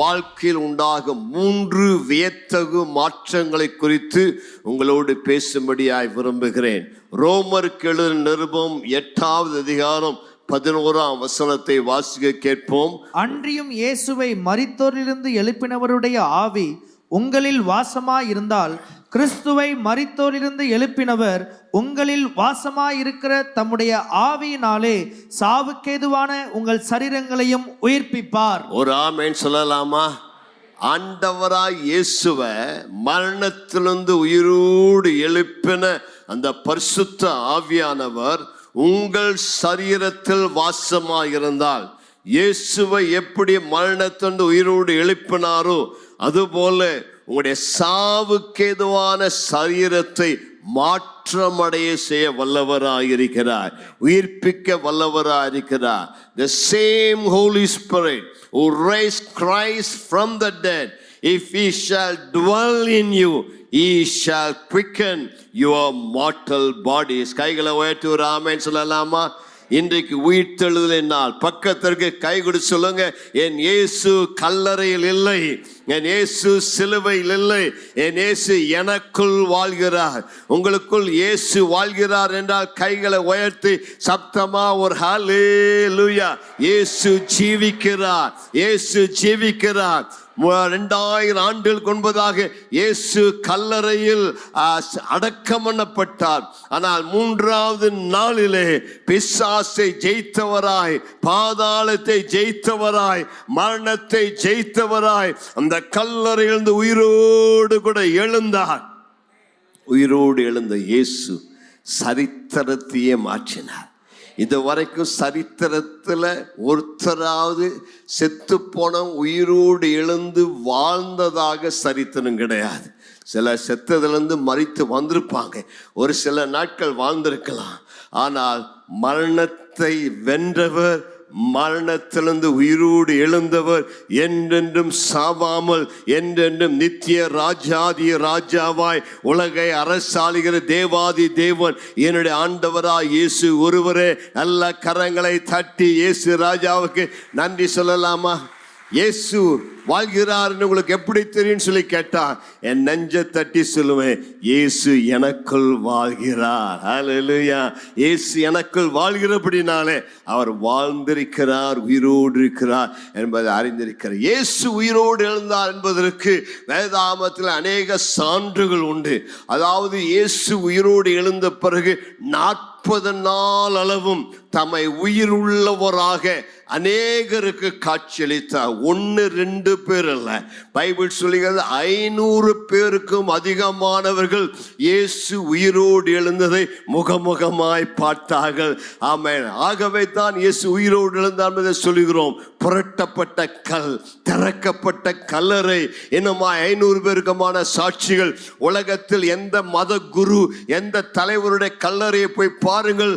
வாழ்க்கையில் உண்டாகும் 3 வியத்தகு மாற்றங்களை குறித்து உங்களோடு பேசும்படியாய் விரும்புகிறேன். ரோமருக்கு எழுதின நிருபம் 8வது அதிகாரம் 11ஆம் வசனத்தை வாசிக்க கேட்போம். அன்றியும் இயேசுவை மரித்தோரிலிருந்து எழுப்பினவருடைய ஆவி உங்களில் வாசமாயிருந்தால் கிறிஸ்துவை மரித்தோரிலிருந்து எழுப்பினவர் உங்களில் வாசமாயிருக்கிற தம்முடைய ஆவியினாலே சாவுக்கேதுவான உங்கள் சரீரங்களையும் உயிர்ப்பிப்பார். ஒரு ஆமென் சொல்லலாமா? ஆண்டவராய் இயேசுவை மரணத்திலிருந்து உயிரோடு எழுப்பின அந்த பரிசுத்த ஆவியானவர் உங்கள் சரீரத்தில் வாசமாயிருந்தால், இயேசுவை எப்படி மரணத்திலிருந்து உயிரோடு எழுப்பினாரோ அதுபோல உங்களுடைய சாவுக்கேதுவான சரீரத்தை மாற்றமடைய செய்ய வல்லவராயிருக்கிறார், உயிர்ப்பிக்க வல்லவராயிருக்கிறார். The same Holy Spirit who raised Christ from the dead, if he shall dwell in you, he shall quicken your mortal bodies. கைகளை உயர்த்தி ஒரு ஆமென் சொல்லலாமா? இன்றைக்கு உயிர்த்தெழுதலின் நாள். பக்கத்திற்கு கை கொடு சொல்லுங்க, என் இயேசு கல்லறையில் இல்லை, என் இயேசு சிலுவையில் இல்லை, என் இயேசு எனக்குள் வாழ்கிறார். உங்களுக்குள் இயேசு வாழ்கிறார் என்றால் கைகளை உயர்த்தி சப்தமா ஒரு ஹல்லேலூயா. இயேசு ஜீவிக்கிறார், இயேசு ஜீவிக்கிறார். 2000 ஆண்டுகளுக்கு முன்பதாக இயேசு கல்லறையில் அடக்கம் பண்ணப்பட்டார். ஆனால் 3வது நாளிலே பிசாசை ஜெயித்தவராய், பாதாளத்தை ஜெயித்தவராய், மரணத்தை ஜெயித்தவராய் அந்த கல்லறையிலிருந்து உயிரோடு கூட எழுந்தார். உயிரோடு எழுந்த இயேசு சரித்திரத்தையே மாற்றினார். இதுவரைக்கும் சரித்திரத்தில் ஒருத்தராவது செத்து போன உயிரோடு எழுந்து வாழ்ந்ததாக சரித்திரம் கிடையாது. சில செத்ததுலேருந்து மரித்து வந்திருப்பாங்க, ஒரு சில நாட்கள் வாழ்ந்திருக்கலாம். ஆனால் மரணத்தை வென்றவர், மரணத்திலிருந்து உயிரோடு எழுந்தவர், என்றென்றும் சாவாமல் என்றென்றும் நித்திய ராஜாதி ராஜாவாய் உலகை அரசாளுகிற தேவாதி தேவன் என்னுடைய ஆண்டவராய் இயேசு ஒருவரே. நல்ல கரங்களை தட்டி இயேசு ராஜாவுக்கு நன்றி சொல்லலாமா? இயேசு வாழ்கிறார் உங்களுக்கு எப்படி தெரியும் சொல்லி கேட்டா, என் நெஞ்ச தட்டி சொல்லுவேன், இயேசு எனக்குள் வாழ்கிறார். ஹல்லேலூயா. இயேசு எனக்குள் வாழ்கிறபடினாலே அவர் வாழ்ந்திருக்கிறார், உயிரோடு இருக்கிறார் என்பதை அறிந்திருக்கிறார். இயேசு உயிரோடு எழுந்தார் என்பதற்கு வேதாகமத்தில் அநேக சான்றுகள் உண்டு. அதாவது இயேசு உயிரோடு எழுந்த பிறகு 40 நாள் அளவும் தம்மை உயிர் உள்ளவராக அநேகருக்கு காட்சியளித்தார். 1-2 பேர் அல்ல, பைபிள் சொல்லுகிறது 500 பேருக்கும் அதிகமானவர்கள் இயேசு உயிரோடு எழுந்ததை முகமுகமாய் பார்த்தார்கள். ஆமென். ஆகவே தான் இயேசு உயிரோடு எழுந்தார் என்பதை சொல்லுகிறோம். புரட்டப்பட்ட கல், திறக்கப்பட்ட கல்லறை, இன்னுமா 500 பேருக்குமான சாட்சிகள். உலகத்தில் எந்த மத குரு, எந்த தலைவருடைய கல்லறையை போய் பாருங்கள்,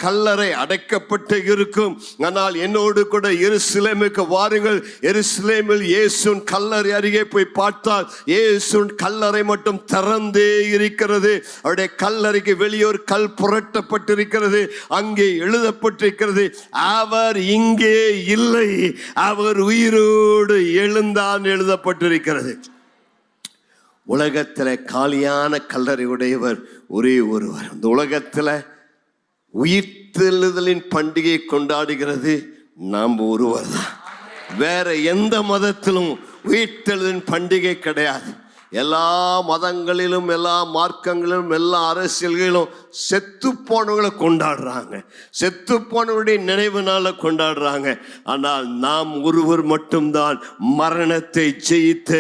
கல்லறை அடைக்கப்பட்டு இருக்கும். ஆனால் என்னோடு கூட எருசலேமுக்கு வாருங்கள். எருசலேமில் இயேசுவின் கல்லறை அருகே போய் பார்த்தால் இயேசுவின் கல்லறை மட்டும் திறந்தே இருக்கிறது. அவருடைய கல்லறைக்கு வெளியே ஒரு கல் புரட்டப்பட்டிருக்கிறது. அங்கே எழுதப்பட்டிருக்கிறது, அவர் இங்கே இல்லை, அவர் உயிரோடு எழுந்தான் எழுதப்பட்டிருக்கிறது. உலகத்தில் காலியான கல்லறை உடையவர் ஒரே ஒருவர். இந்த உலகத்தில் உயிர்த்தெழுதலின் பண்டிகை கொண்டாடுகிறது நாம் ஒருவர் தான். வேற எந்த மதத்திலும் உயிர்த்தெழுதலின் பண்டிகை கிடையாது. எல்லா மதங்களிலும், எல்லா மார்க்கங்களிலும், எல்லா அரசியல்களிலும் செத்து போனவங்களை கொண்டாடுறாங்க, செத்து போனவருடைய நினைவு நாளை கொண்டாடுறாங்க. ஆனால் நாம் ஒருவர் மட்டும்தான் மரணத்தை ஜெயித்த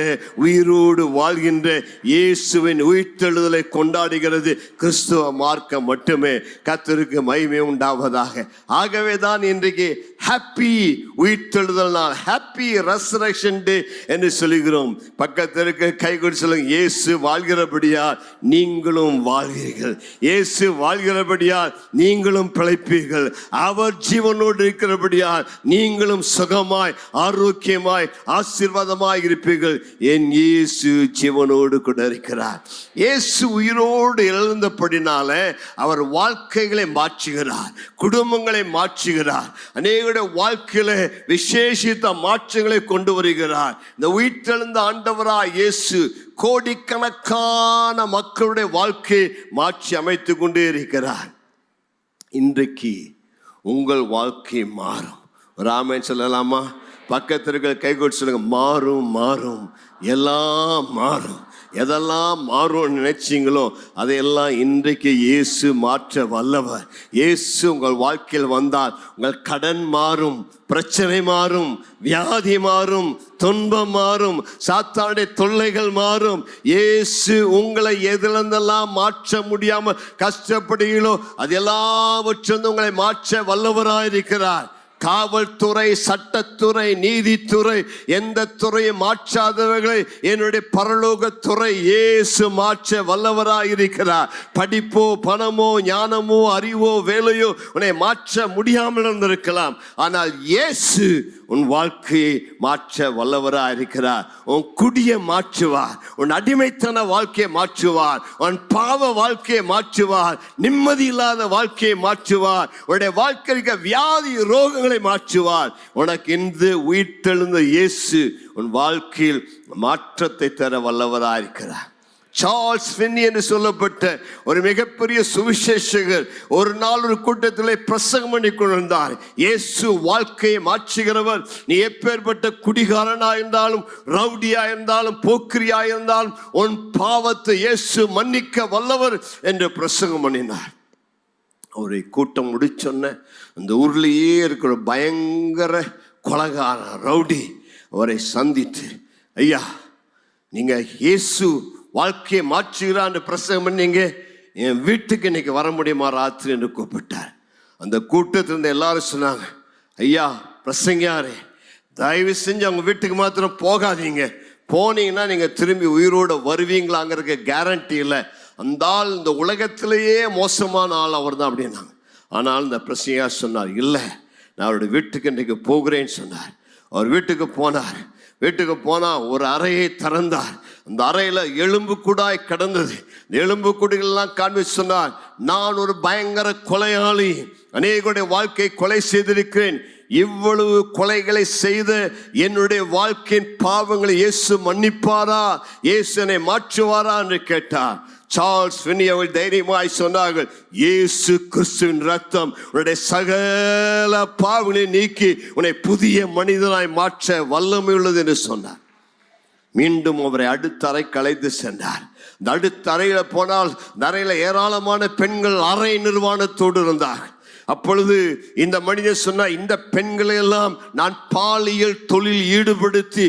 உயிரோடு வாழ்கின்ற இயேசுவின் உயிர்த்தெழுதலை கொண்டாடுகிறது கிறிஸ்துவ மார்க்கம் மட்டுமே. கர்த்தருக்கு மகிமை உண்டாவதாக. ஆகவே தான் இன்றைக்கு ஹாப்பி உயிர்த்தெழுதல் நாள், ஹாப்பி ரெசரக்ஷன் டே என்று சொல்லுகிறோம். பக்கத்திற்கு கை கொடு சொல்லுங்க, இயேசு வாழ்கிறபடியா நீங்களும் வாழ்வீர்கள். இயேசு இயேசு வாழ்கிறபடியால் நீங்களும் பிழைப்பீர்கள். அவர் ஜீவனோடு இருக்கிறபடியால் நீங்களும் சுகமாய் ஆரோக்கியமாய் ஆசீர்வாதமாய் இருப்பீர்கள். என் இயேசு ஜீவனோடு கூட இருக்கிறார். இயேசு உயிரோடு எழுந்தபடினால அவர் வாழ்க்கைகளை மாற்றுகிறார், குடும்பங்களை மாற்றுகிறார், அநேகருடைய வாழ்க்கையில விசேஷித்த மாற்றங்களை கொண்டு வருகிறார். இந்த உயிர்த்தெழுந்த ஆண்டவராய் இயேசு கோடிக்கணக்கான மக்களுடைய வாழ்க்கையை மாற்றி அமைத்து கொண்டே இருக்கிறார். இன்றைக்கு உங்கள் வாழ்க்கை மாறும். ராமன் சொல்லலாமா? பக்கத்திற்கு கை கொடு சொல்லுங்க. மாறும் மாறும், எல்லாம் மாறும். எதெல்லாம் மாறும் நினைச்சீங்களோ அதையெல்லாம் இன்றைக்கு இயேசு மாற்ற வல்லவர். இயேசு உங்கள் வாழ்க்கையில் வந்தால் உங்கள் கடன் மாறும், பிரச்சனை மாறும், வியாதி மாறும், துன்பம் மாறும், சாத்தானுடைய தொல்லைகள் மாறும். இயேசு உங்களை எதிலிருந்தெல்லாம் மாற்ற முடியாம கஷ்டப்படுகிறீர்களோ அது எல்லாவற்றும் உங்களை மாற்ற வல்லவராயிருக்கிறார். காவல்துறை, சட்டத்துறை, நீதித்துறை, எந்த துறையை மாற்றாதவர்களை என்னுடைய பரலோக துறை இயேசு மாற்ற வல்லவராயிருக்கிறார். படிப்போ, பணமோ, ஞானமோ, அறிவோ, வேலையோ உன்னை மாற்ற முடியாமல் இருந்திருக்கலாம். ஆனால் இயேசு உன் வாழ்க்கையை மாற்ற வல்லவராயிருக்கிறார். உன் குடியை மாற்றுவார், உன் அடிமைத்தன வாழ்க்கையை மாற்றுவார், உன் பாவ வாழ்க்கையை மாற்றுவார், நிம்மதி இல்லாத வாழ்க்கையை மாற்றுவார், உன்னுடைய வாழ்க்கைக்கு வியாதி ரோகங்களை மாற்றுவார். உனக்கு இந்த உயிர்த்தெழுந்த இயேசு உன் வாழ்க்கையில் மாற்றத்தை தர வல்லவராயிருக்கிறார். சார்ல்ஸ் ஃபின்னி என்று சொல்லப்பட்ட ஒரு மிகப்பெரிய சுவிசேஷகர் ஒரு நாள் ஒரு கூட்டத்திலே பிரசங்கம் பண்ணி கொண்டிருந்தார். இயேசு வாழ்க்கையை மாற்றுகிறவர். நீ எப்பேற்பட்ட குடிகாரனா இருந்தாலும், ரவுடியா இருந்தாலும், போக்கிரியா இருந்தாலும் உன் பாவத்தை இயேசு மன்னிக்க வல்லவர் என்று பிரசங்கம் பண்ணினார். அவரை கூட்டம் முடிச்சொன்ன அந்த ஊர்லேயே இருக்கிற பயங்கர கொலைகாரன் ரவுடி அவரை சந்தித்து, ஐயா நீங்க இயேசு வாழ்க்கையை மாற்றுகிறான்னு பிரசங்கம் பண்ணீங்க, என் வீட்டுக்கு இன்னைக்கு வர முடியுமா ராத்திரி என்று கூப்பிட்டார். அந்த கூட்டத்திலிருந்து எல்லாரும் சொன்னாங்க, ஐயா பிரசங்கியாரே தயவு செஞ்சு அவங்க வீட்டுக்கு மாத்திரம் போகாதீங்க, போனீங்கன்னா நீங்க திரும்பி உயிரோட வருவீங்களாங்கிறதுக்கு கேரண்டி இல்லை. அந்த ஆள் இந்த உலகத்திலேயே மோசமான ஆள் அவர் தான் அப்படின்னாங்க. ஆனால் இந்த பிரசங்கியார் சொன்னார், இல்லை நான் அவருடைய வீட்டுக்கு இன்றைக்கு போகிறேன்னு சொன்னார். அவர் வீட்டுக்கு போனார். வீட்டுக்கு போனால் ஒரு அறையை திறந்தார். அந்த அறையில் எலும்பு கூடாய் கிடந்தது. இந்த எலும்பு கூடுகள்லாம் காண்பிச்சு சொன்னார், நான் ஒரு பயங்கர கொலையாளி, அநேகருடைய வாழ்க்கை கொலை செய்திருக்கிறேன். இவ்வளவு கொலைகளை செய்த என்னுடைய வாழ்க்கையின் பாவங்களை இயேசு மன்னிப்பாரா, இயேசு என்னை மாற்றுவாரா என்று கேட்டார். சார்ல்ஸ் ஃபின்னி அவர்கள் தைரியமாய் சொன்னார்கள், இயேசு கிறிஸ்துவின் ரத்தம் உன்னுடைய சகல பாவங்களை நீக்கி உன்னை புதிய மனிதனாய் மாற்ற வல்லமை உள்ளது என்று சொன்னார். மீண்டும் அவரை அடுத்த அறைக்கு அழைத்து சென்றார். இந்த அடுத்த அறையில போனால் அறையில ஏராளமான பெண்கள் அறை நிர்வாணத்தோடு இருந்தார்கள். அப்பொழுது இந்த மனிதன் சொன்னா, இந்த பெண்களை எல்லாம் நான் பாலியல் தொழில் ஈடுபடுத்தி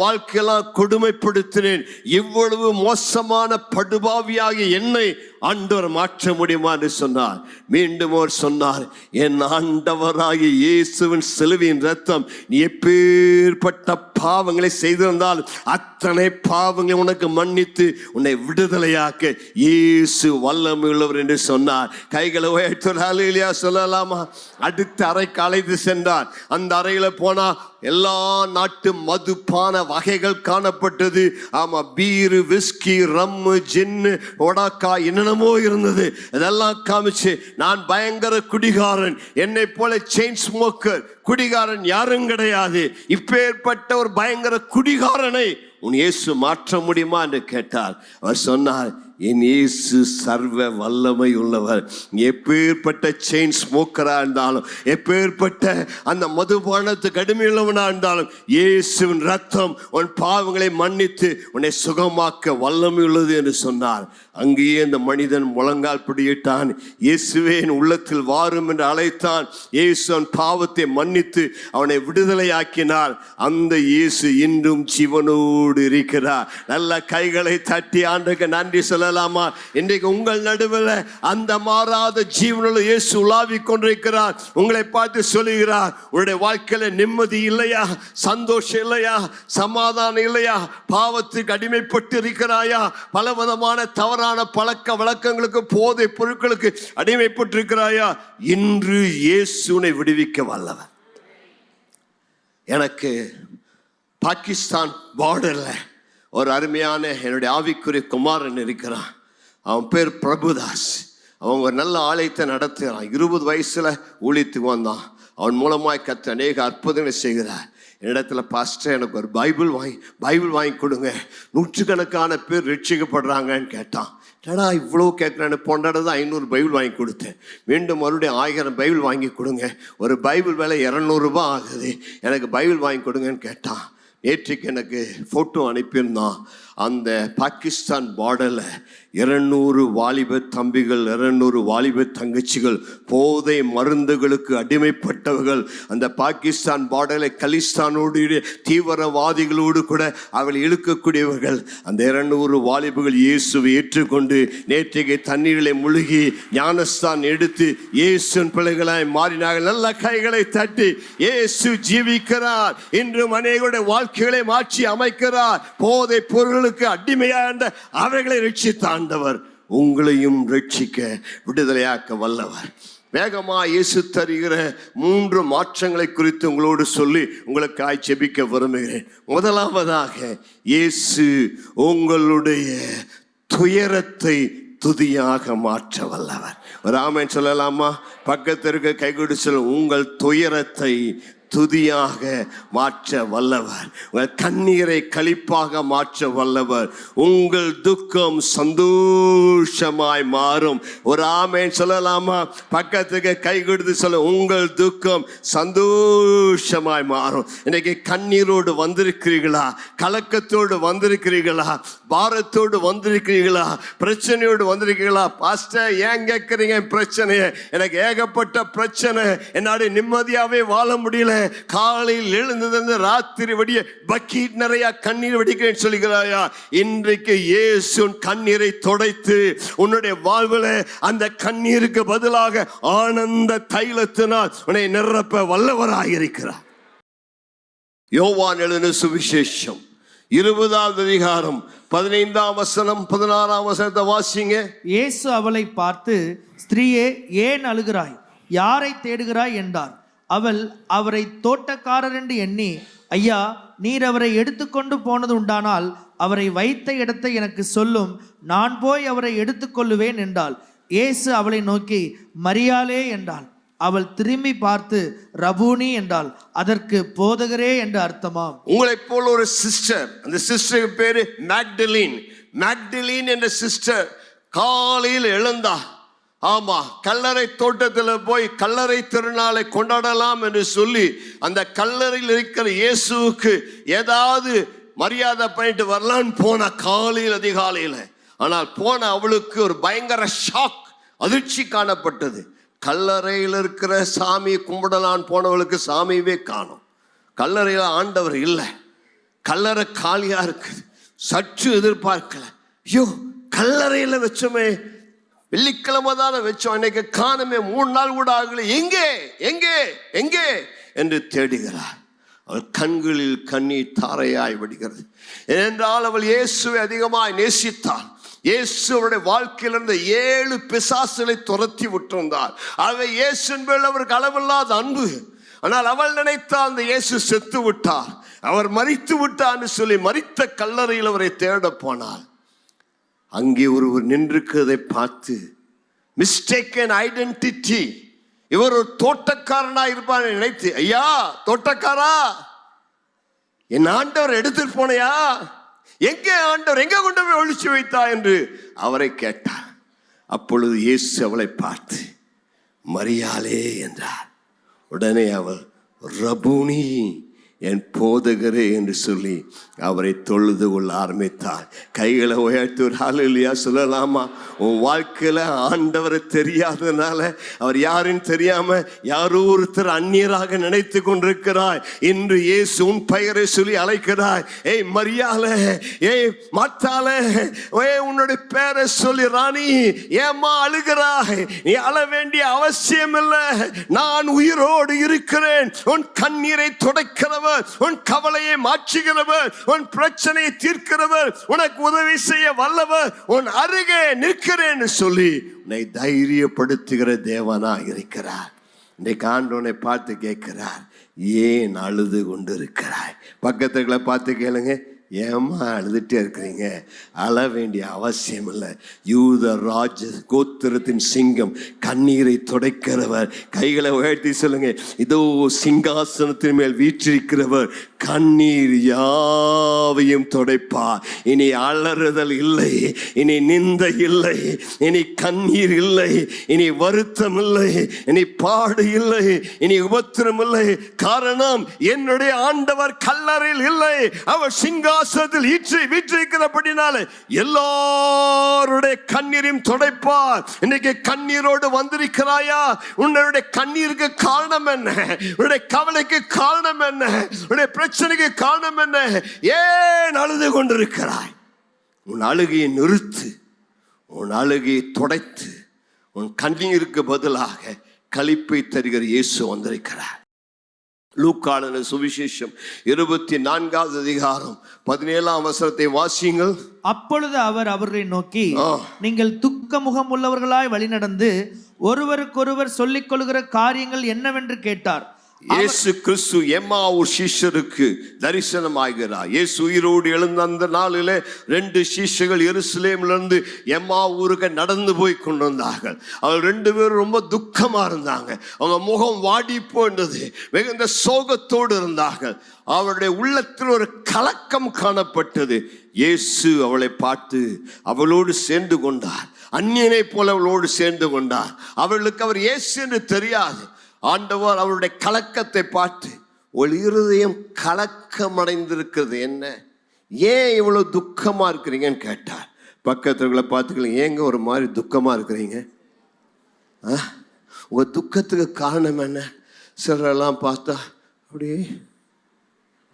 வாழ்க்கையெல்லாம் கொடுமைப்படுத்தினேன். இவ்வளவு மோசமான படுபாவியாகி என்னை ஆண்டவர் மாற்ற முடியுமா என்று சொன்னார். மீண்டும் அவர் சொன்னார், என் ஆண்டவராகிய இயேசுவின் சிலுவையின் ரத்தம் நீ எப்பேற்பட்ட பாவங்களை செய்திருந்தால் அத்தனை பாவங்களை உனக்கு மன்னித்து உன்னை விடுதலையாக்க இயேசு வல்லமை உள்ளவர் என்று சொன்னார். கைகளை உயர்த்தி ஹல்லேலூயா சொல்லலாமா? அடுத்த அறைக்கு அழைத்து சென்றார். அந்த அறையில போனா எல்லா நாட்டு மதுபான வகைகள் காணப்பட்டது. ஆமா, பீரு, விஸ்கி, ரம்மு, ஜின்னு, ஒடாக்கா என்னென்னமோ இருந்தது. இதெல்லாம் காமிச்சு, நான் பயங்கர குடிகாரன், என்னை போல செயின் ஸ்மோக்கர் குடிகாரன் யாரும் கிடையாது, இப்பேற்பட்ட ஒரு பயங்கர குடிகாரனை உன் இயேசு மாற்ற முடியுமா என்று கேட்டார். அவர் சொன்னார், என் இயேசு சர்வ வல்லமை உள்ளவர். எப்பேற்பட்ட செயின் ஸ்மோக்கரா இருந்தாலும், எப்பேற்பட்ட அந்த மதுபானத்துக்கு அடிமையுள்ளவனா இருந்தாலும், இயேசுவின் ரத்தம் உன் பாவங்களை மன்னித்து உன்னை சுகமாக்க வல்லமை உள்ளது என்று சொன்னார். அங்கேயே அந்த மனிதன் முழங்கால் பிடியிட்டான். இயேசுவே என் உள்ளத்தில் வாரும் என்று அழைத்தான். இயேசு அவன் பாவத்தை மன்னித்து அவனை விடுதலையாக்கினார். அந்த இயேசு இன்றும் ஜீவனோடு இருக்கிறார். நல்ல கைகளை தட்டி ஆண்டுக்கு நன்றி சொல்ல சொல்லலாமா? இன்றைக்கு உங்கள் நடுவில் அந்த மாறாத ஜீவனுள்ள இயேசு உலாவிக் கொண்டிருக்கிறார். உங்களை பார்த்து சொல்லுகிறார், உன்னுடைய வாழ்க்கையில நிம்மதி இல்லையா? சந்தோஷம் இல்லையா? சமாதானம் இல்லையா? பாவத்துக்கு அடிமைப்பட்டு இருக்கிறாயா? பல விதமான தவறான பழக்க வழக்கங்களுக்கு, போதை பொருட்களுக்கு அடிமைப்பட்டு இருக்கிறாயா? இன்று இயேசு உன்னை விடுவிக்க வல்லவர். எனக்கு பாகிஸ்தான் பார்டர்ல ஒரு அருமையான என்னுடைய ஆவிக்குரிய குமாரன் இருக்கிறான். அவன் பேர் பிரபுதாஸ். அவன் ஒரு நல்ல ஆலயத்தை நடத்துகிறான். 20 வயசுல ஊழியத்துக்கு வந்தான். அவன் மூலமாய் கர்த்தர் அநேக அற்புதங்களை செய்கிறார். என்னிடத்துல பாஸ்டர் எனக்கு ஒரு பைபிள் வாங்கி கொடுங்க, நூற்றுக்கணக்கான பேர் ரட்சிக்கப்படுறாங்கன்னு கேட்டான். ஏடா இவ்வளோ கேட்குறேன்னு போன்றாட தான் 500 பைபிள் வாங்கி கொடுத்தேன். மீண்டும் மறுபடியும் 1000 பைபிள் வாங்கி கொடுங்க, ஒரு பைபிள் விலை 200 ரூபாய் ஆகுது, எனக்கு பைபிள் வாங்கி கொடுங்கன்னு கேட்டான். நேற்றுக்கு எனக்கு ஃபோட்டோ அனுப்பியிருந்தான். அந்த பாகிஸ்தான் பார்டரில் 200 வாலிப தம்பிகள், 200 வாலிப தங்கச்சிகள், போதை மருந்துகளுக்கு அடிமைப்பட்டவர்கள், அந்த பாகிஸ்தான் பார்டரில் கலிஸ்தானோடு தீவிரவாதிகளோடு கூட அவள் இழுக்கக்கூடியவர்கள். அந்த 200 வாலிபர்கள் இயேசுவை ஏற்றுக்கொண்டு நேற்றைக்கு தண்ணீரிலே முழுகி ஞானஸ்தான் எடுத்து இயேசுவின் பிள்ளைகளாய் மாறினார்கள். நல்ல கைகளை தட்டி இயேசு ஜீவிக்கிறார். இன்றும் அநேகருடைய வாழ்க்கைகளை மாற்றி அமைக்கிறார். போதை பொருளுக்கு அடிமையாண்ட அவர்களை ரட்சித்த ஆண்டவர் உங்களையும் ரட்சிக்க விடுதலையாக்க வல்லவர். வேகமா இயேசு தருகிற 3 மாற்றங்களை குறித்து உங்களோடு சொல்லி உங்களுக்கு ஜெபிக்க விரும்புகிறேன். முதலாவதாக, இயேசு உங்களுடைய துயரத்தை துதியாக மாற்ற வல்லவர். ஒரு ஆமென் சொல்லலாமா? பக்கத்திற்கு கைகொடு சொல்ல, உங்கள் துயரத்தை துதியாக மாற்ற வல்லவர். உங்கள் கண்ணீரை களிப்பாக மாற்ற வல்லவர். உங்கள் துக்கம் சந்தோஷமாய் மாறும். ஒரு ஆமென் சொல்லலாமா? பக்கத்துக்கு கை கொடுத்து சொல்ல, உங்கள் துக்கம் சந்தோஷமாய் மாறும். இன்னைக்கு கண்ணீரோடு வந்திருக்கிறீர்களா? கலக்கத்தோடு வந்திருக்கிறீர்களா? பாரத்தோடு வந்திருக்கிறீர்களா? பிரச்சனையோடு வந்திருக்கிறீர்களா? பாஸ்டர் ஏன் கேட்குறீங்க பிரச்சனையை? எனக்கு ஏகப்பட்ட பிரச்சனை, என்னால நிம்மதியாவே வாழ முடியல. காலையில் எழுந்தது ராத்திரி வடிய பக்கெட் நிறைய கண்ணீர் வடிக்கிறேன்னு சொல்லுகிறாயா? இன்றைக்கு இயேசு கண்ணீரை துடைத்து உன்னுடைய வாழ்வில் அந்த கண்ணீருக்கு பதிலாக ஆனந்த தைலத்தினால் உன்னை நிரப்ப வல்லவராயிருக்கிறார். யோவான் எழுதின சுவிசேஷம் 20ஆம் அதிகாரம் 15ஆம் வசனம் 16ஆம் வசனத்தை வாசிங்க. இயேசு அவளை பார்த்து, ஸ்திரீயே, ஏன் அழுகிறாய்? யாரை தேடுகிறாய் என்றார். அவள் அவரை தோட்டக்காரர் என்று எண்ணி, ஐயா, நீர் அவரை எடுத்துக்கொண்டு போனது உண்டானால் அவரை வைத்த இடத்தை எனக்கு சொல்லும், நான் போய் அவரை எடுத்துக்கொள்ளுவேன் என்றாள். இயேசு அவளை நோக்கி, மரியாளே என்றாள். அவள் திரும்பி பார்த்து ரபூனி என்றாள். அதற்கு போதகரே என்று அர்த்தமாம். உங்களை போல ஒரு சிஸ்டர், அந்த சிஸ்டருக்கு பேரு மேக்டலின் என்ற சிஸ்டர் காலையில் எழுந்தா. ஆமா, கல்லறை தோட்டத்தில் போய் கல்லறை திருநாளை கொண்டாடலாம் என்று சொல்லி அந்த கல்லறையில் இருக்கிற இயேசுவுக்கு ஏதாவது மரியாதை பண்ணிட்டு வரலான்னு போன காலையில் அதிகாலையில். ஆனால் போன அவளுக்கு ஒரு பயங்கர ஷாக், அதிர்ச்சி காணப்பட்டது. கல்லறையில் இருக்கிற சாமி கும்பிடலான்னு போனவளுக்கு சாமியவே காணும். கல்லறையில் ஆண்டவர் இல்லை, கல்லறை காலியா இருக்குது. சற்று எதிர்பார்க்கல, ஐயோ கல்லறையில் வச்சோமே, வெள்ளிக்கிழமை தானே வச்சோம், இன்னைக்கு காணுமே, 3 நாள் கூட ஆகல, எங்கே எங்கே எங்கே என்று தேடுகிறார். அவள் கண்களில் கண்ணீர் தாரையாய் விடுகிறது. ஏனென்றால் அவள் இயேசுவை அதிகமாய் நேசித்தாள். இயேசுடைய வாழ்க்கையில் இருந்த 7 பிசாசுகளை துரத்தி விட்டிருந்தார். அவை இயேசுவின் மேல் அவருக்கு அளவில்லாத அன்பு. ஆனால் அவள் நினைத்தால் அந்த இயேசு செத்து விட்டார், அவர் மரித்து விட்டார்னு சொல்லி மரித்த கல்லறையில் அவரை தேட போனார். அங்கே ஒருவர் நின்றிருக்கிறதை பார்த்து, மிஸ்டேக்கன் ஐடென்டிட்டி, இவர் ஒரு தோட்டக்காரனா இருப்பார் நினைத்து, ஐயா தோட்டக்காரா, என் ஆண்டவர் எடுத்துட்டு போனையா? எங்கே ஆண்டவர், எங்கே கொண்டு போய் ஒழிச்சு வைத்தா என்று அவரை கேட்டார். அப்பொழுது இயேசு அவளை பார்த்து மரியாளே என்றார். உடனே அவள் ரபூனி என் போதகரே என்று சொல்லி அவரை தொழுது கொள்ள ஆரம்பித்தார். கைகளை உயர்த்தி ஒரு ஹல்லேலூயா சொல்லலாமா? உன் வாழ்க்கையில ஆண்டவரை தெரியாததுனால, அவர் யாருன்னு தெரியாம யாரோ ஒருத்தர் அந்நியராக நினைத்து கொண்டிருக்கிறாய். இன்று இயேசு உன் பெயரை சொல்லி அழைக்கிறாய். ஏய் மரியாளே, ஏய் மாத்தாளே, உன்னுடைய பேரை சொல்லி ராணி ஏமா அழுகிறாய்? நீ அழ வேண்டிய அவசியம் இல்லை. நான் உயிரோடு இருக்கிறேன். உன் கண்ணீரை துடைக்கிறவர், உன் கவலையை மாற்றுகிறவர், உன் பிரச்சனையை தீர்க்கிறவர், உனக்கு உதவி செய்ய வல்லவர், உன் அருகே நிற்கிறேன்னு சொல்லி உன்னை தைரியப்படுத்துகிற தேவனா இருக்கிறார். இன்றைக்கு ஆண்டவனை பார்த்து கேட்கிறார், ஏன் அழுது கொண்டு இருக்கிறாய்? பக்கத்துக்களை பார்த்து கேளுங்க, ஏமா அழுதுட்டே இருக்கிறீங்க? அழ வேண்டிய அவசியம் இல்லை. யூத ராஜ கோத்திரத்தின் சிங்கம், கண்ணீரை துடைக்கிறவர். கைகளை உயர்த்தி சொல்லுங்க, இதோ சிங்காசனத்தின் மேல் வீற்றிருக்கிறவர் கண்ணீர் யாவையும் துடைப்பார். இனி அலறுதல் இல்லை, இனி நிந்தை இல்லை, இனி கண்ணீர் இல்லை, இனி வருத்தம் இல்லை, இனி பாடு இல்லை, இனி உபத்திரம் இல்லை. காரணம், என்னுடைய ஆண்டவர் கல்லறையில் இல்லை, அவர் சிங்காசனத்தில் வீற்றிருக்கிறபடினால எல்லாருடைய கண்ணீரையும் துடைப்பார். இன்னைக்கு கண்ணீரோடு வந்திருக்கிறாயா? உன்னுடைய கண்ணீருக்கு காரணம் என்ன? உன்னுடைய கவலைக்கு காரணம் என்ன? உன்னுடைய பிரச்சனைக்கு காரணம் என்ன? ஏன் அழுது கொண்டிருக்கிறாய்? உன் அழுகையை நிறுத்து, உன் அழுகையை துடைத்து, உன் கண்ணீருக்கு பதிலாக களிப்பை தருகிற இயேசு வந்திருக்கிறார். லூக்கான சுவிசேஷம் 24வது அதிகாரம் 17ஆம் வசனத்தை வாசியுங்கள். அப்பொழுது அவர் அவர்களை நோக்கி, நீங்கள் துக்க முகம் உள்ளவர்களாய் வழிநடந்து ஒருவருக்கொருவர் சொல்லிக் கொள்கிற காரியங்கள் என்னவென்று கேட்டார். இயேசு கிறிஸ்து எம்மாவூர் சீஷருக்கு தரிசனமாகிறார். இயேசு உயிரோடு எழுந்த அந்த நாளிலே 2 சீஷர்கள் எருசலேமிலிருந்து எம்மாவூருக்கு நடந்து போய் கொண்டு வந்தார்கள். அவர்கள் 2 பேரும் ரொம்ப துக்கமா இருந்தாங்க. அவங்க முகம் வாடி போன்றது, மிகுந்த சோகத்தோடு இருந்தார்கள். அவருடைய உள்ளத்தில் ஒரு கலக்கம் காணப்பட்டது. இயேசு அவளை பார்த்து அவளோடு சேர்ந்து கொண்டார். அந்நியனை போல அவளோடு சேர்ந்து கொண்டார். அவர்களுக்கு அவர் இயேசு என்று தெரியாது. ஆண்டவர் அவருடைய கலக்கத்தை பார்த்து, ஒரு இருதயம் கலக்கம் அடைந்திருக்கிறது, என்ன, ஏன் இவ்வளவு துக்கமா இருக்கிறீங்கன்னு கேட்டார். பக்கத்துல பார்த்துக்கலாம், ஏங்க ஒரு மாதிரி துக்கமா இருக்கிறீங்க? உங்க துக்கத்துக்கு காரணம் என்ன? சிலரெல்லாம் பார்த்தா அப்படியே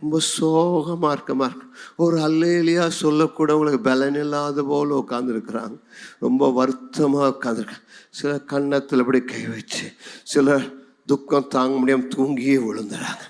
ரொம்ப சோகமா இருக்கு. ஒரு அல்லேலியா சொல்லக்கூட உங்களுக்கு பலன் இல்லாத போல உட்காந்துருக்குறாங்க. ரொம்ப வருத்தமா உட்காந்துருக்காங்க. சில கன்னத்தில் அப்படி கை வச்சு, சில துக்கம் தாங்க முடியாம தூங்கியே விழுந்துறாங்க.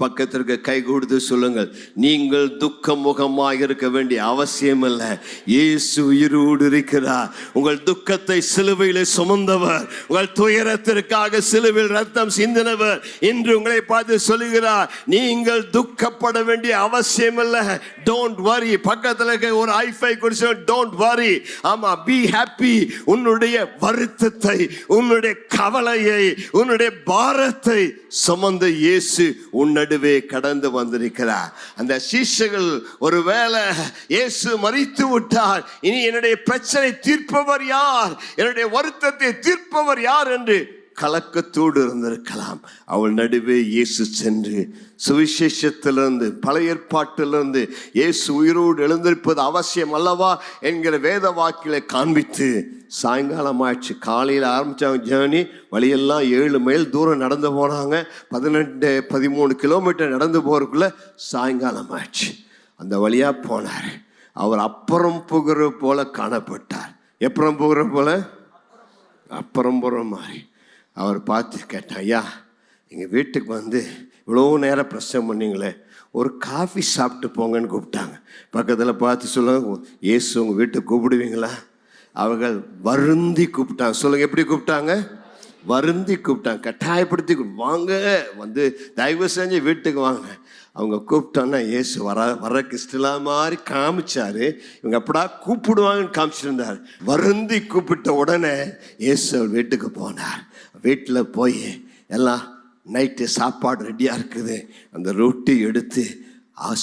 பக்கத்திற்கு கை கொடுத்து சொல்லுங்கள், நீங்கள் துக்க முகமாக இருக்க வேண்டிய அவசியம் இல்லை. இயேசு உயிரோடு இருக்கிறார். உங்கள் துக்கத்தை சிலுவையிலே சுமந்தவர், உங்கள் துயரத்திற்காக சிலுவையில் ரத்தம் சிந்தினவர் இன்று உங்களை பார்த்து சொல்லுகிறார், நீங்கள் துக்கப்பட வேண்டிய அவசியம் இல்லை. Don't worry. பக்கத்தில் ஒரு ஐஃபை குறிச்சு டோன்ட் வரி. ஆமா, பி ஹாப்பி. உன்னுடைய வருத்தத்தை, உன்னுடைய கவலையை, உன்னுடைய பாரத்தை சுமந்த இயேசு உன்னை நடுவே கடந்து வந்திருக்கிறார். அந்த சீஷர்கள் ஒருவேளை இயேசு மரித்து விட்டார், இனி என்னுடைய பிரச்சனை தீர்ப்பவர் யார், என்னுடைய வருத்தத்தை தீர்ப்பவர் யார் என்று கலக்கத்தோடு இருந்திருக்கலாம். அவள் நடுவே இயேசு சென்று சுவிசேஷத்திலிருந்து, பழைய ஏற்பாட்டிலிருந்து இயேசு உயிரோடு எழுந்திருப்பது அவசியம் அல்லவா என்கிற வேத வாக்கிலே காண்பித்து, சாயங்காலம் ஆயிடுச்சு. காலையில் ஆரம்பித்தாங்க ஜேர்னி. வழியெல்லாம் 7 மைல் தூரம் நடந்து போனாங்க. 12-13 கிலோமீட்டர் நடந்து போகிறதுக்குள்ள சாயங்காலம் ஆயிடுச்சு. அந்த வழியாக போனார். அவர் அப்புறம் புகிற போல காணப்பட்டார். எப்புறம் புகிற போல, அப்புறம் போகிற மாதிரி. அவர் பார்த்து கேட்டார், ஐயா, எங்கள் வீட்டுக்கு வந்து இவ்வளோ நேரம் பிரசங்கம் பண்ணீங்களே, ஒரு காஃபி சாப்பிட்டு போங்கன்னு கூப்பிட்டாங்க. பக்கத்தில் பார்த்து சொல்லுங்க, இயேசு உங்கள் வீட்டுக்கு கூப்பிடுவீங்களா? அவர்கள் வருந்தி கூப்பிட்டாங்க. சொல்லுங்க, எப்படி கூப்பிட்டாங்க? வருந்தி கூப்பிட்டாங்க, கட்டாயப்படுத்தி வாங்க, வந்து தயவு செஞ்சு வீட்டுக்கு வாங்க. அவங்க கூப்பிட்டோன்னா இயேசு வர கிறிஸ்டலா மாதிரி காமிச்சாரு. இவங்க எப்படா கூப்பிடுவாங்கன்னு காமிச்சிருந்தார். வருந்தி கூப்பிட்ட உடனே இயேசு வீட்டுக்கு போனார். வீட்டில் போய் எல்லாம் நைட்டு சாப்பாடு ரெடியாக இருக்குது. அந்த ரொட்டி எடுத்து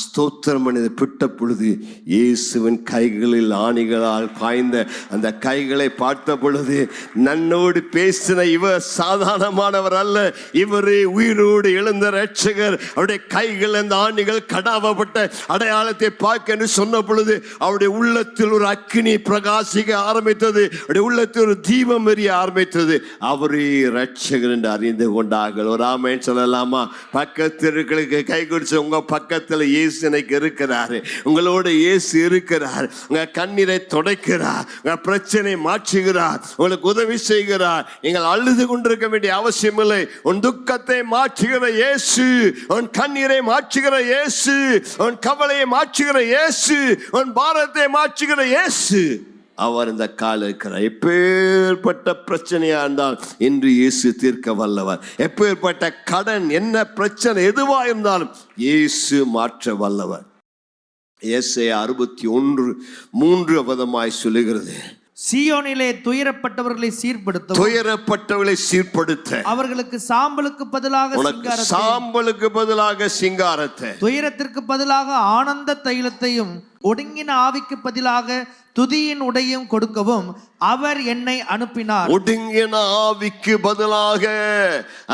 ஸ்தோத்திரம் பண்ணி பிட்ட பொழுது இயேசுவின் கைகளில் ஆணிகளால் பாய்ந்த அந்த கைகளை பார்த்த பொழுது நன்னோடு பேசின இவர் சாதாரணமானவர் அல்ல, இவரே உயிரோடு எழுந்த இரட்சகர். அவருடைய கைகள் அந்த ஆணிகள் கடாவப்பட்ட அடையாளத்தை பார்க்க என்று சொன்ன பொழுது அவருடைய உள்ளத்தில் ஒரு அக்கினி பிரகாசிக்க ஆரம்பித்தது, அவருடைய உள்ளத்தில் ஒரு தீபம் எரிய ஆரம்பித்தது. அவரே இரட்சகர் என்று அறிந்து கொண்டார்கள். ஒரு ஆமென் சொல்லலாமா? பக்கத்திற்கு கை கொடுத்து, உங்க பக்கத்தில் இயேசு எனக்கு இருக்கிறாரு, உங்களோட இயேசு இருக்கிறார், உங்க கண்ணீரை துடைக்கிறார், உங்க பிரச்சனை மாற்றுகிறார், உங்களுக்கு உதவி செய்கிறார். நீங்கள் அழுது கொண்டிருக்க வேண்டிய அவசியம் இல்லை. உன் துக்கத்தை மாற்றுகிற இயேசு, உன் கண்ணீரை மாற்றுகிற இயேசு, உன் கவலையை மாற்றுகிற இயேசு, உன் பாரத்தை மாற்றுகிற இயேசு அவர் இந்த கால இருக்கிறார். எப்பேற்பட்ட பிரச்சனையா இருந்தால் இன்று இயேசு தீர்க்க வல்லவர். எப்பேற்பட்ட கடன், என்ன பிரச்சனை எதுவா இருந்தாலும் இயேசு மாற்ற வல்லவர். ஏசாயா 61:3 விதமாய் சொல்லுகிறது, சீயோனிலே துயரப்பட்டவர்களை சீர்படுத்த, துயரப்பட்டவர்களை சீர்படுத்த, அவர்களுக்கு சாம்பலுக்கு பதிலாக சிங்காரத்தை, சாம்பலுக்கு பதிலாக சிங்காரத்தை, துயரத்திற்கு பதிலாக ஆனந்த தைலத்தையும், ஒடுங்கின ஆவிக்கு பதிலாக துதியின் உடையும் கொடுக்கவும் அவர் என்னை அனுப்பினார். ஒடுங்கின ஆவிக்கு பதிலாக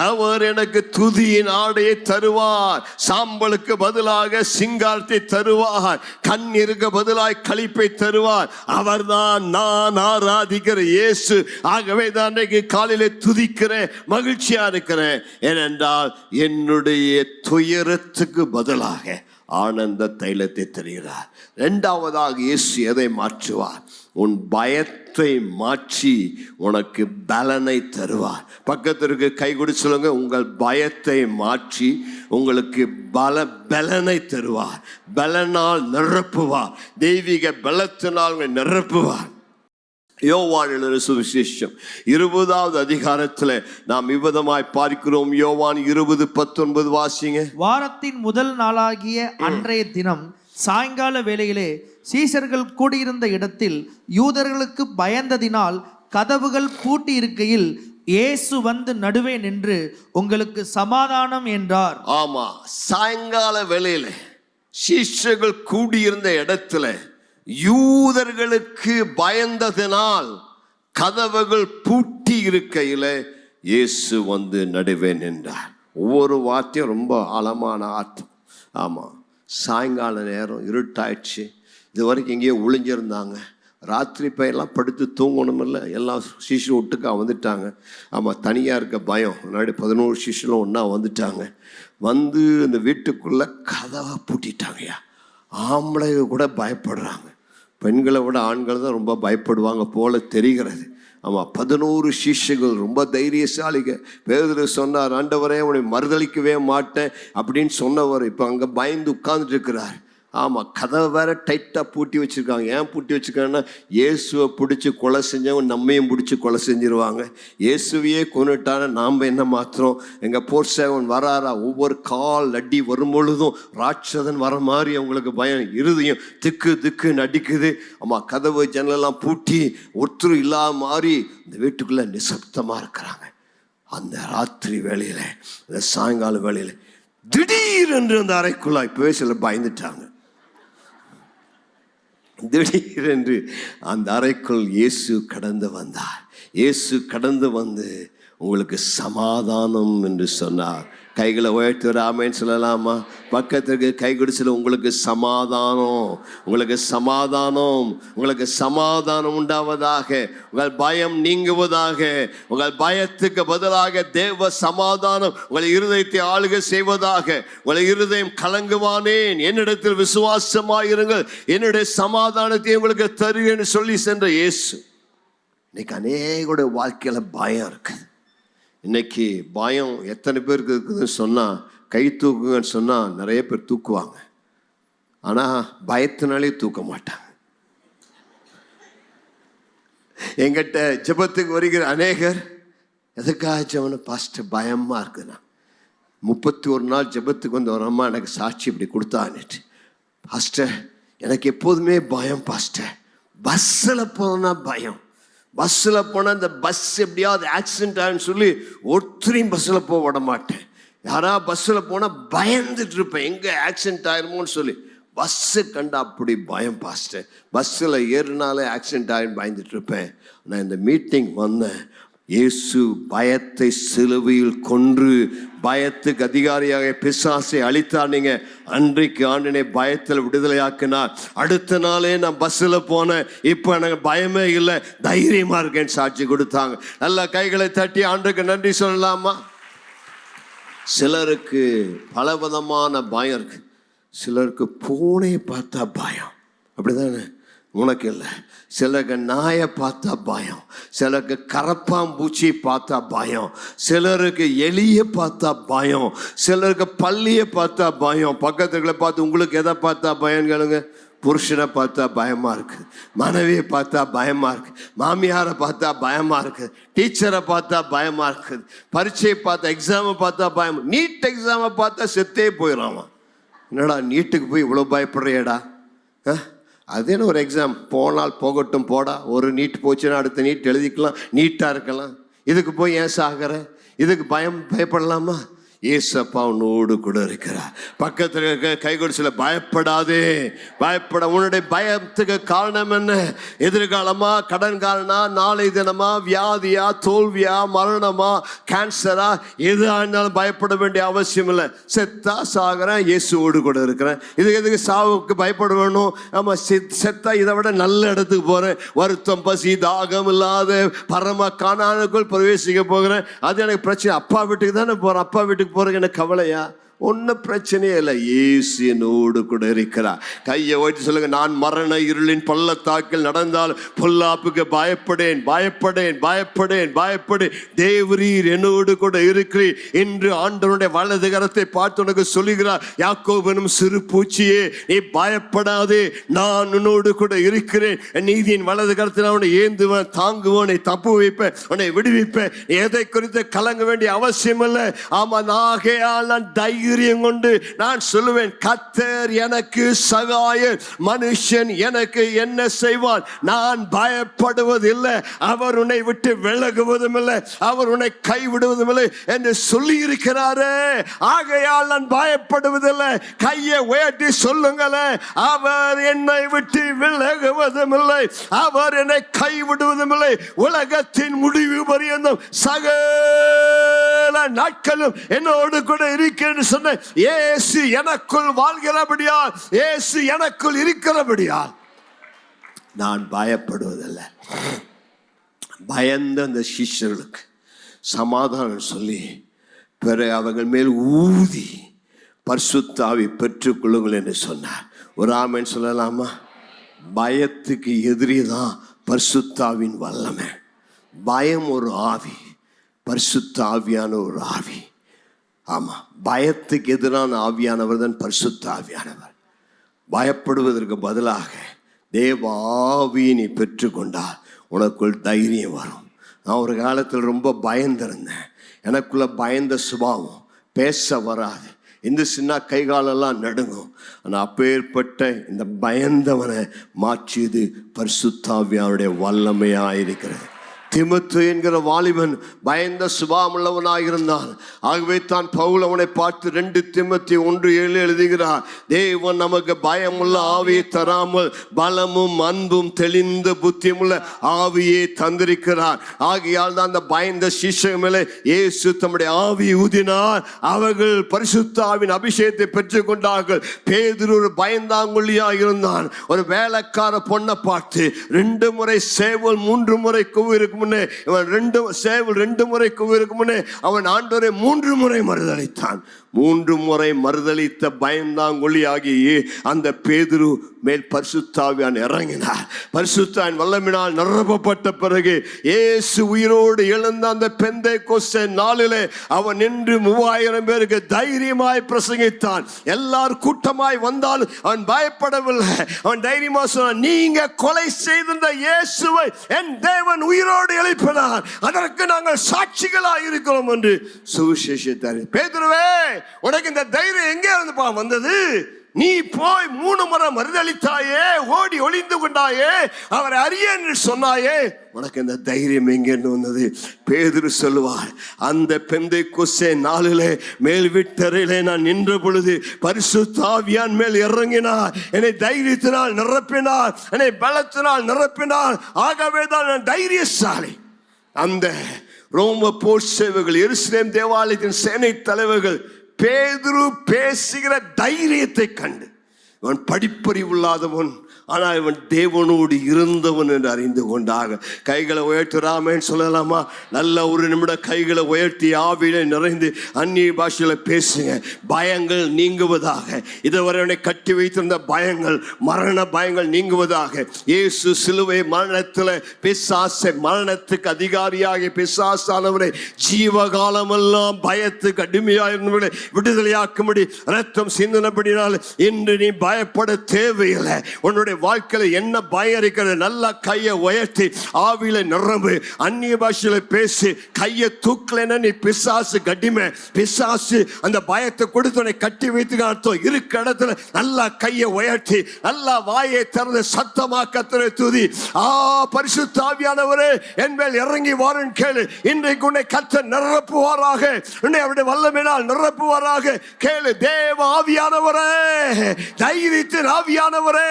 அவர் எனக்கு துதியின் ஆடையை தருவார், சாம்பலுக்கு பதிலாக சிங்காரத்தை தருவார், கண்ணீருக்கு பதிலாக களிப்பை தருவார். அவர்தான் நான் ஆராதிக்கிற இயேசு. ஆகவே தான் அன்றைக்கு காலையில துதிக்கிறேன், மகிழ்ச்சியா இருக்கிறேன். ஏனென்றால் என்னுடைய துயரத்துக்கு பதிலாக ஆனந்த தைலத்தை தருகிறார். இரண்டாவதாக இயேசு எதை மாற்றுவார்? உன் பயத்தை மாற்றி உனக்கு பலனை தருவார். பக்கத்திற்கு கை கொடுத்து சொல்லுங்க, உங்கள் பயத்தை மாற்றி உங்களுக்கு பலனை தருவார். பலனால் நிரப்புவார், தெய்வீக பலத்தினால் உங்களை நிரப்புவார். யோவான் எழுதின சுவிசேஷம் 20வது அதிகாரத்தில் நாம் இவ்விதமாய் பார்க்கிறோம். யோவான் 20:19 வாசிங்க. வாரத்தின் முதல் நாளாகிய அன்றைய தினம் சாயங்கால வேளையிலே சீஷர்கள் கூடியிருந்த இடத்தில் யூதர்களுக்கு பயந்ததினால் கதவுகள் பூட்டி இருக்கையில் இயேசு வந்து நடுவே நின்று, உங்களுக்கு சமாதானம் என்றார். ஆமா, சாயங்கால வேளையில சீஷர்கள் கூடியிருந்த இடத்துல யூதர்களுக்கு பயந்ததினால் கதவுகள் பூட்டி இருக்கையில இயேசு வந்து நடுவே நின்றார். ஒவ்வொரு வார்த்தையும் ரொம்ப ஆழமான அர்த்தம். ஆமா, சாயங்கால நேரம் இருட்டாயிடுச்சு, இது வரைக்கும் எங்கேயோ ஒளிஞ்சிருந்தாங்க. ராத்திரி பையெல்லாம் படுத்து தூங்கணும் இல்லை, எல்லாம் சிஷியும் ஒட்டுக்கா வந்துட்டாங்க. ஆமாம், தனியாக இருக்க பயம். முன்னாடி 11 சிஷிலும் ஒன்றா வந்துட்டாங்க. வந்து இந்த வீட்டுக்குள்ளே கதவை பூட்டிட்டாங்கய்யா. ஆம்பளைங்க கூட பயப்படுறாங்க, பெண்களை விட ஆண்கள் தான் ரொம்ப பயப்படுவாங்க போல தெரிகிறது. ஆமாம், 11 சிஷ்யர்கள் ரொம்ப தைரியசாலிங்க. பேதுரு சொன்னார், ஆண்டவரே உன்னை மறுதளிக்கவே மாட்டேன் அப்படின்னு சொன்னவர் இப்போ அங்கே பயந்து உட்கார்ந்துட்டு இருக்கிறார். ஆமாம், கதவை வேற டைட்டாக பூட்டி வச்சுருக்காங்க. ஏன் பூட்டி வச்சுருக்காங்கன்னா, இயேசுவை பிடிச்சி கொலை செஞ்சவங்க நம்மையும் பிடிச்சி கொலை செஞ்சிருவாங்க. இயேசுவையே கொண்டுட்டான நாம் என்ன மாத்திரம்? எங்கள் போர் சேவன் வராரா? ஒவ்வொரு கால் அடி வரும்பொழுதும் ராட்சதன் வர மாதிரி அவங்களுக்கு பயம், இருதயம் திக்கு திக்கு நடிக்குது. ஆமாம், கதவு ஜன்னலெல்லாம் பூட்டி ஒருத்தர் இல்லாத மாதிரி இந்த வீட்டுக்குள்ளே நிசப்தமாக இருக்கிறாங்க. அந்த ராத்திரி வேளையில், அந்த சாயங்கால வேளையில் திடீரென்று அந்த அறைக்குள்ளே இப்போவே சிலர் பயந்துட்டாங்க. திடீரென்று அந்த அறைக்குள் இயேசு கடந்து வந்தார். இயேசு கடந்து வந்து உங்களுக்கு சமாதானம் என்று சொன்னார். கைகளை உயர்த்தி ஒரு ஆமென் சொல்லலாமா? பக்கத்துக்கு கை குடிச்சல, உங்களுக்கு சமாதானம், உங்களுக்கு சமாதானம், உங்களுக்கு சமாதானம் உண்டாவதாக, உங்கள் பயம் நீங்குவதாக, உங்கள் பயத்துக்கு பதிலாக தேவ சமாதானம் உங்கள் இருதயத்தை ஆளுகை செய்வதாக. உங்கள் இருதயம் கலங்குவானேன், என்னிடத்தில் விசுவாசமாயிருங்கள், என்னுடைய சமாதானத்தை உங்களுக்கு தருவேன்னு சொல்லி சென்ற இயேசு. இன்னைக்கு அநேகருடைய வாழ்க்கையில பயம் இருக்குது. இன்னைக்கு பயம் எத்தனை பேருக்கு இருக்குதுன்னு சொன்னால், கை தூக்குங்கன்னு சொன்னால் நிறைய பேர் தூக்குவாங்க. ஆனால் பயத்தினாலே தூக்க மாட்டாங்க. எங்கிட்ட ஜெபத்துக்கு வருகிற அநேகர் எதுக்காக ஜெபம் பாஸ்டர் பயமாக இருக்குதுண்ணா. 31 நாள் ஜெபத்துக்கு வந்து ஒரு அம்மா எனக்கு சாட்சி இப்படி கொடுத்தான்னுட்டு, பாஸ்டர் எனக்கு எப்போதுமே பயம் பாஸ்டர், பஸ்ஸில் போனால் பயம், பஸ்ஸில் போனால் இந்த பஸ் எப்படியாவது ஆக்சிடென்ட் ஆகுன்னு சொல்லி ஒருத்தரையும் பஸ்ஸில் போக விட மாட்டேன். யாரா பஸ்ஸில் போனால் பயந்துட்டு இருப்பேன், எங்கே ஆக்சிடென்ட் ஆயிருமோன்னு சொல்லி. பஸ்ஸு கண்டா அப்படி பயம் பாஸ்டர், பஸ்ஸில் ஏறினாலே ஆக்சிடென்ட் ஆகின்னு பயந்துட்டு இருப்பேன். நான் இந்த மீட்டிங் வந்தேன், இயேசு பயத்தை சிலுவையில் கொன்று பயத்துக்கு அதிகாரியாக பிசாசை அழித்தார். நீங்க அன்றைக்கு ஆண்டினை பயத்தில் விடுதலையாக்கினார். அடுத்த நாளே நான் பஸ்ஸில் போனேன், இப்போ எனக்கு பயமே இல்லை, தைரியமா இருக்கேன்னு சாட்சி கொடுத்தாங்க. நல்லா கைகளை தட்டி ஆண்டுக்கு நன்றி சொல்லலாமா? சிலருக்கு பலவிதமான பயம் இருக்கு. சிலருக்கு பூனையை பார்த்தா பயம், அப்படிதானே? உனக்கு இல்லை. சிலருக்கு நாயை பார்த்தா பயம், சிலருக்கு கரப்பாம்பூச்சியை பார்த்தா பயம், சிலருக்கு எலியை பார்த்தா பயம், சிலருக்கு பல்லியை பார்த்தா பயம். பக்கத்துக்களை பார்த்து உங்களுக்கு எதை பார்த்தா பயம் கேளுங்க. புருஷனை பார்த்தா பயமா இருக்கு, மனைவியை பார்த்தா பயமா இருக்கு, மாமியாரை பார்த்தா பயமா இருக்கு, டீச்சரை பார்த்தா பயமா இருக்குது, பரீட்சையை பார்த்தா எக்ஸாமை பார்த்தா பயம். நீட் எக்ஸாமை பார்த்தா செத்தே போயிடலாமா? என்னடா நீட்டுக்கு போய் இவ்வளோ பயப்படுறியடா? அதேன்னு ஒரு எக்ஸாம், போனால் போகட்டும் போடா, ஒரு நீட் போச்சுன்னா அடுத்த நீட் எழுதிக்கலாம், நீட்டாக இருக்கலாம். இதுக்கு போய் ஏன் சாகிற? இதுக்கு பயப்படலாமா? ஏசப்பா உன்னோடு கூட இருக்கிறார். பக்கத்தில் இருக்க கை கொடுத்துல பயப்படாதே, பயப்பட. உன்னுடைய பயத்துக்கு காரணம் என்ன? எதிர்காலமா, கடன் காரணமா, நாளை தினமா, வியாதியா, தோல்வியா, மரணமா, கேன்சரா, எது ஆனாலும் பயப்பட வேண்டிய அவசியம் இல்லை. செத்தா சாகிறேன், இயேசுவோடு கூட இருக்கிறேன். எதுக்கு சாவுக்கு பயப்பட வேணும்? ஆமா, செத்தா இதை விட நல்ல இடத்துக்கு போறேன், வருத்தம், பசி, தாகம் இல்லாத பரம கானானுக்குள் பிரவேசிக்க போகிறேன். அது எனக்கு பிரச்சனை. அப்பா வீட்டுக்கு தானே போறேன், அப்பா வீட்டுக்கு போறேன், எனக்கு கவலையா? ஒன்னும் பிரச்சனையே இல்லை, இயேசு என்னோடு கூட இருக்கிறார். கையை ஓட்டி சொல்லுங்க, நான் மரண இருளின் பள்ளத்தாக்கில் நடந்தால் பொல்லாப்புக்கு பயப்படேன், பயப்படேன், பயப்படேன், பயப்படேன், தேவரீர் என்னோடு கூட இருக்கிறீர் என்று ஆண்டவருடைய வலது கரத்தை பார்த்து உனக்கு சொல்லுகிறார். யாக்கோபனும் சிறு பூச்சியே, நீ பயப்படாதே, நான் உன்னோடு கூட இருக்கிறேன். நீதியின் வலது கரத்தில் உன்னை ஏந்துவேன், தாங்குவேன், உன்னை தப்பு வைப்பேன், உன்னை விடுவிப்பேன். எதை குறித்து கலங்க வேண்டிய அவசியம் இல்லை. ஆமா, ஆகையால் நான் தைரியம் கொண்டு நான் சொல்லுவேன், கர்த்தர் எனக்கு சகாயர், மனுஷன் எனக்கு என்ன செய்வான்? நான் பயப்படுவதில்லை, அவர் உன்னை விட்டு விலகுவதும் இல்லை, அவர் உன்னை கைவிடுவதும் இல்லை என்று சொல்லி இருக்கிறாரே. ஆகையால் நான் பயப்படுவதில்லை. கையை உயர்த்தி சொல்லுங்களேன், அவர் என்னை விட்டு விலகுவதும் இல்லை, அவர் என்னை கைவிடுவதும் இல்லை. உலகத்தின் முடிவு பரியந்தம் சகல நாட்களும் என்னோடு கூட இருக்கிறேன் சொன்ன இயேசு எனக்குள் வாழ்கிறபடியால், இயேசு எனக்குள் இருக்கிறபடியால் நான் பயப்படுவதில்லை. பயந்த அந்த சிஷ்யர்களுக்கு சமாதானம் சொல்லி பிறகு அவர்கள் மேல் ஊதி பரிசுத்த ஆவி பெற்றுக் கொள்ளுங்கள் என்று சொன்னார். ஒரு ஆமென் சொல்லலாமா? பயத்துக்கு எதிரிதான் பரிசுத்த ஆவியின் வல்லமை. பயம் ஒரு ஆவி, பரிசுத்த ஆவியான ஒரு ஆவி. ஆமா, பயத்துக்கு எதிரான ஆவியானவர் தான் பரிசுத்த ஆவியானவர். பயப்படுவதற்கு பதிலாக தேவ ஆவியை நீ பெற்றுக்கொண்டால் உனக்குள் தைரியம் வரும். நான் ஒரு காலத்தில் ரொம்ப பயந்திருந்தேன். எனக்குள்ள பயந்த சுபாவம், பேச வராது, இந்த சின்ன கைகாலெல்லாம் நடுங்கும். ஆனால் அப்பேற்பட்ட இந்த பயந்தவனை மாற்றியது பரிசுத்த ஆவியானுடைய வல்லமையாக இருக்கிறது. திமுத்து என்கிற வாலிபன் பயந்த சுபாவமுள்ளவனாயிருந்தான். ஆகவே தான் பவுல் அவனை பார்த்து 2 திமுத்தி 1:7 எழுதுகிறார், தேவன் நமக்கு பயமுள்ள ஆவியை தராமல் பலமும் அன்பும் தெளிந்த புத்தியுமுள்ள ஆவியை தந்திருக்கிறார். ஆகையால் தான் அந்த பயந்த சிஷ்யர்கள் மேலே இயேசு தம்முடைய ஆவி ஊதினார். அவர்கள் பரிசுத்த ஆவியின் அபிஷேகத்தை பெற்றுக் கொண்டார்கள். பேதுரு ஒரு பயந்தாங்குள்ளியாக இருந்தான். ஒரு வேலைக்கார பொண்ணை பார்த்து 2 முறை சேவல் 3 முறை கூவிருக்கு முன்னே, இவன் 2 முறை கூவிருக்கு முன்னே அவன் ஆண்டவரை 3 முறை மறுதலித்தான். 3 முறை மறுதலித்த பயந்தாங்கொழியாகி அந்த பேதுரு மேல் பரிசுத்த ஆவியான் இறங்கினார். பரிசுத்த ஆவியின் வல்லமையினால் நிரப்பப்பட்ட பிறகு இயேசு உயிரோடு எழுந்த அந்த பெந்தேகோஸ்தே நாளிலே அவன் நின்று 3000 பேருக்கு தைரியமாய் பிரசங்கித்தான். எல்லாரும் கூட்டமாய் வந்தாலும் அவன் பயப்படவில்லை. அவன் தைரியமா சொன்னான், நீங்க கொலை செய்த இயேசுவை என் தேவன் உயிரோடு எழுப்பினார், அதற்கு நாங்கள் சாட்சிகளாக இருக்கிறோம் என்று சுவிசேஷத்தார். பேதுருவே, உனக்கு இந்த தைரியம் எங்கே இருந்து வந்தது? நீ போய் 3 முறை மறுதளித்தாயே, ஓடி ஒளிந்து கொண்டாயே, அவரை அறிய என்று சொன்னாயே, உனக்கு இந்த தைரியம் எங்கேன்னு வந்தது? பேதுரு சொல்லுவார், அந்த பெந்தைக்கோஸ்தே நாளிலே மேல் வீட்டறையிலே நான் நின்ற பொழுது பரிசுத்த ஆவியான் மேல் இறங்கினார், என்னை தைரியத்தினால் நிரப்பினார், என்னை பலத்தினால் நிரப்பினார். ஆகவே தான் நான் தைரியசாலி. அந்த ரோம போர் சேவர்கள், எருசலேம் தேவாலயத்தின் சேனை தலைவர்கள் பேதுரு பேசுகிற தைரியத்தை கண்டு, இவன் படிப்பறிவில்லாதவன், ஆனால் இவன் தேவனோடு இருந்தவன் என்று அறிந்து கொண்டாங்க. கைகளை உயர்த்துறாமேன்னு சொல்லலாமா? நல்ல ஒரு நிமிடம் கைகளை உயர்த்தி ஆவியில நிறைந்து அந்நிய பாஷையில பேசுங்க. பயங்கள் நீங்குவதாக. இதுவரை கட்டி வைத்திருந்த பயங்கள், மரண பயங்கள் நீங்குவதாக. இயேசு சிலுவை மரணத்தில் பிசாசை, மரணத்துக்கு அதிகாரியாக பிசாசானவரை ஜீவகாலமெல்லாம் பயத்துக்கு அடிமையாயிருந்தவர்களை விடுதலையாக்கும்படி ரத்தம் சிந்தினபடினால் இன்று நீ பயப்பட தேவையில்லை. உன்னுடைய வாழ்க்கையில என்ன பயம் இருக்கிறது? நல்லா கையை உயர்த்தி ஆவியில நிரம்பு, அந்நிய பாஷையில பேசி. கையை தூக்கலைன்னா நீ பிசாசு கடிமை. பிசாசு அந்த பயத்தை கொடுத்து கட்டி வைத்து அர்த்தம். இருக்க இடத்துல நல்லா கையை உயர்த்தி, நல்லா வாயை திறந்து சத்தமா கர்த்தரை துதி. பரிசுத்த ஆவியானவரே என் மேல் இறங்கி வாருன்னு கேளு. இன்றைக்கு உன்னை கர்த்தர் நிரப்புவாராக, உன்னை அவருடைய வல்லமையினால் நிரப்புவாராக. கேளு. தேவ ஆவியானவரே, தைரியத்தின் ஆவியானவரே,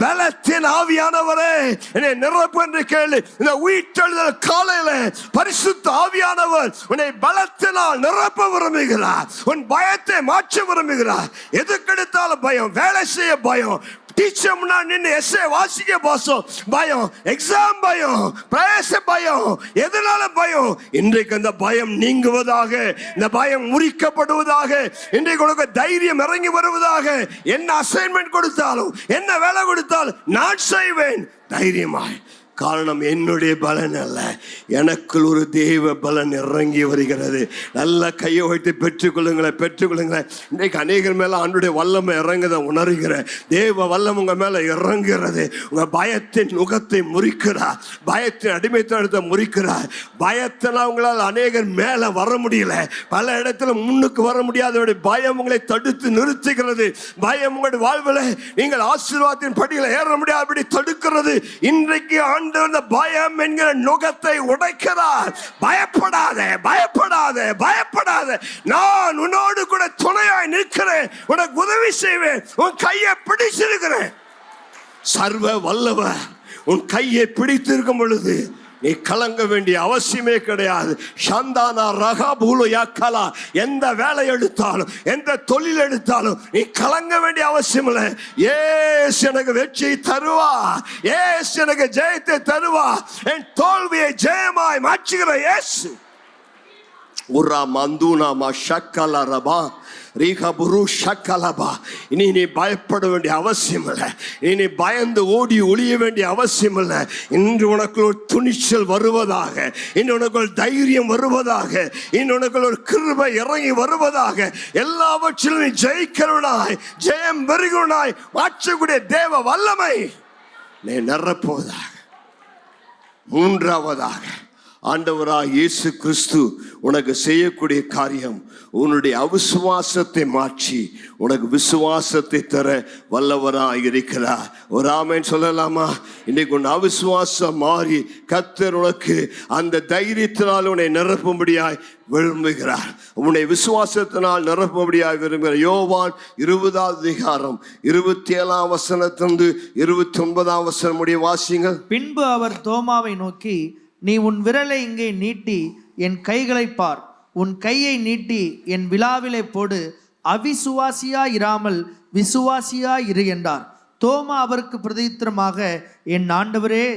பலத்தின் ஆவியானவரே என்னை நிரப்பு என்று கேளு. இந்த உயிர்த்தெழுதல் காலையில பரிசுத்த ஆவியானவர் உன்னை பலத்தினால் நிரப்ப விரும்புகிறார். உன் பயத்தை மாற்ற விரும்புகிறார். எதுக்கெடுத்தாலும் பயம், வேலை செய்ய பயம், டீச்சர் முன்னாடி நின்று எஸ்ஏ வாசிக்க பாசம் பயம், எக்ஸாம் பயம், பிரயாச பயம், எதனால பயம்? இன்றைக்கு அந்த பயம் நீங்குவதாக, இந்த பயம் முறிக்கப்படுவதாக. இன்றைக்கு உனக்கு தைரியம் இறங்கி வருவதாக. என்ன அசைன்மெண்ட் கொடுத்தாலும், என்ன வேலை கொடுத்தாலும் நான் செய்வேன் தைரியமாய். காரணம் என்னுடைய பலன் அல்ல, எனக்குள் ஒரு தேவ பலன் இறங்கி வருகிறது. நல்ல கையை வைத்து பெற்றுக்கொள்ளுங்களேன், பெற்றுக்கொள்ளுங்களேன். இன்றைக்கு அநேகர் மேல ஆண்டுடைய வல்லமை இறங்குத உணர்கிறேன். தேவ வல்லம் உங்க மேல இறங்குகிறது. உங்க பயத்தின் நுகத்தை முறிக்கிறார், பயத்தின் அடிமைத்தனத்தை முறிக்கிறார். பயத்தினால் உங்களால் அநேகர் மேல வர முடியல, பல இடத்துல முன்னுக்கு வர முடியாத பயம் உங்களை தடுத்து நிறுத்துகிறது. பயம் உங்களுடைய வாழ்வில் நீங்கள் ஆசீர்வாதத்தின் படியில் ஏற முடியாதபடி தடுக்கிறது. இன்றைக்கு அந்த பயம் என்கிற நுகத்தை உடைக்கிறார். பயப்படாதே, பயப்படாதே, பயப்படாதே. நான் உன்னோடு கூட துணையாய் நிற்கிறேன், உனக்கு உதவி செய்வேன், உன் கையை பிடிச்சிருக்கிறேன். சர்வ வல்லவர் உன் கையை பிடித்திருக்கும் பொழுது நீ கலங்க வேண்டிய அவசியமே கிடையாது. சந்தானா ரகாபூலு யாக்கலா, எந்த வேலை எடுத்தாலும், எந்த தொழில் எடுத்தாலும் நீ கலங்க வேண்டிய அவசியம் இல்லை. ஏசு எனக்கு வெற்றி தருவா, ஏசு எனக்கு ஜெயத்தை தருவா, என் தோல்வியை ஜெயமாய் மாற்றுகிற இயேசு. உரா மந்தூனாமா ஷக்கலா ரபா ரீகா புரு ஷக்கலபா. இனி நீ பயப்பட வேண்டிய அவசியம் இல்லை, இனி பயந்து ஓடி ஒளிய வேண்டிய அவசியம் இல்லை. இன்று உனக்கு ஒரு துணிச்சல் வருவதாக, இன்று உனக்கு ஒரு தைரியம் வருவதாக, இன்று உனக்கு ஒரு கிருபை இறங்கி வருவதாக. எல்லாவற்றிலும் நீ ஜெயிக்கிறவனாய், ஜெயம் பெறுகிறவனாய் மாற்றக்கூடிய தேவ வல்லமை நீ நிரப்புவதாக. மூன்றாவதாக, ஆண்டவராய் இயேசு கிறிஸ்து உனக்கு செய்யக்கூடிய காரியம், உன்னுடைய அவிசுவாசத்தை மாற்றி உனக்கு விசுவாசத்தை தர வல்லவராய் இருக்கிறார். ஒரு ஆமென் சொல்லலாமா? இன்னைக்கு உன் அவிசுவாசம் மாறி கர்த்தர் உனக்கு அந்த தைரியத்தினால் உன்னை நிரப்பும்படியாய் விரும்புகிறார். உன்னை விசுவாசத்தினால் நிரப்பும்படியாய் விரும்புகிறார். யோவான் 20:27 29 முடிய வாசிங்கள். பின்பு அவர் தோமாவை நோக்கி, நீ உன் விரலை இங்கே நீட்டி என் கைகளை பார், உன் கையை நீட்டி என் விலாவிலே போடு, அவிசுவாசியா இராமல் விசுவாசியா இரு என்றார். தோமா அவருக்கு பிரதித்திரமாக, என் ஆண்டவரே,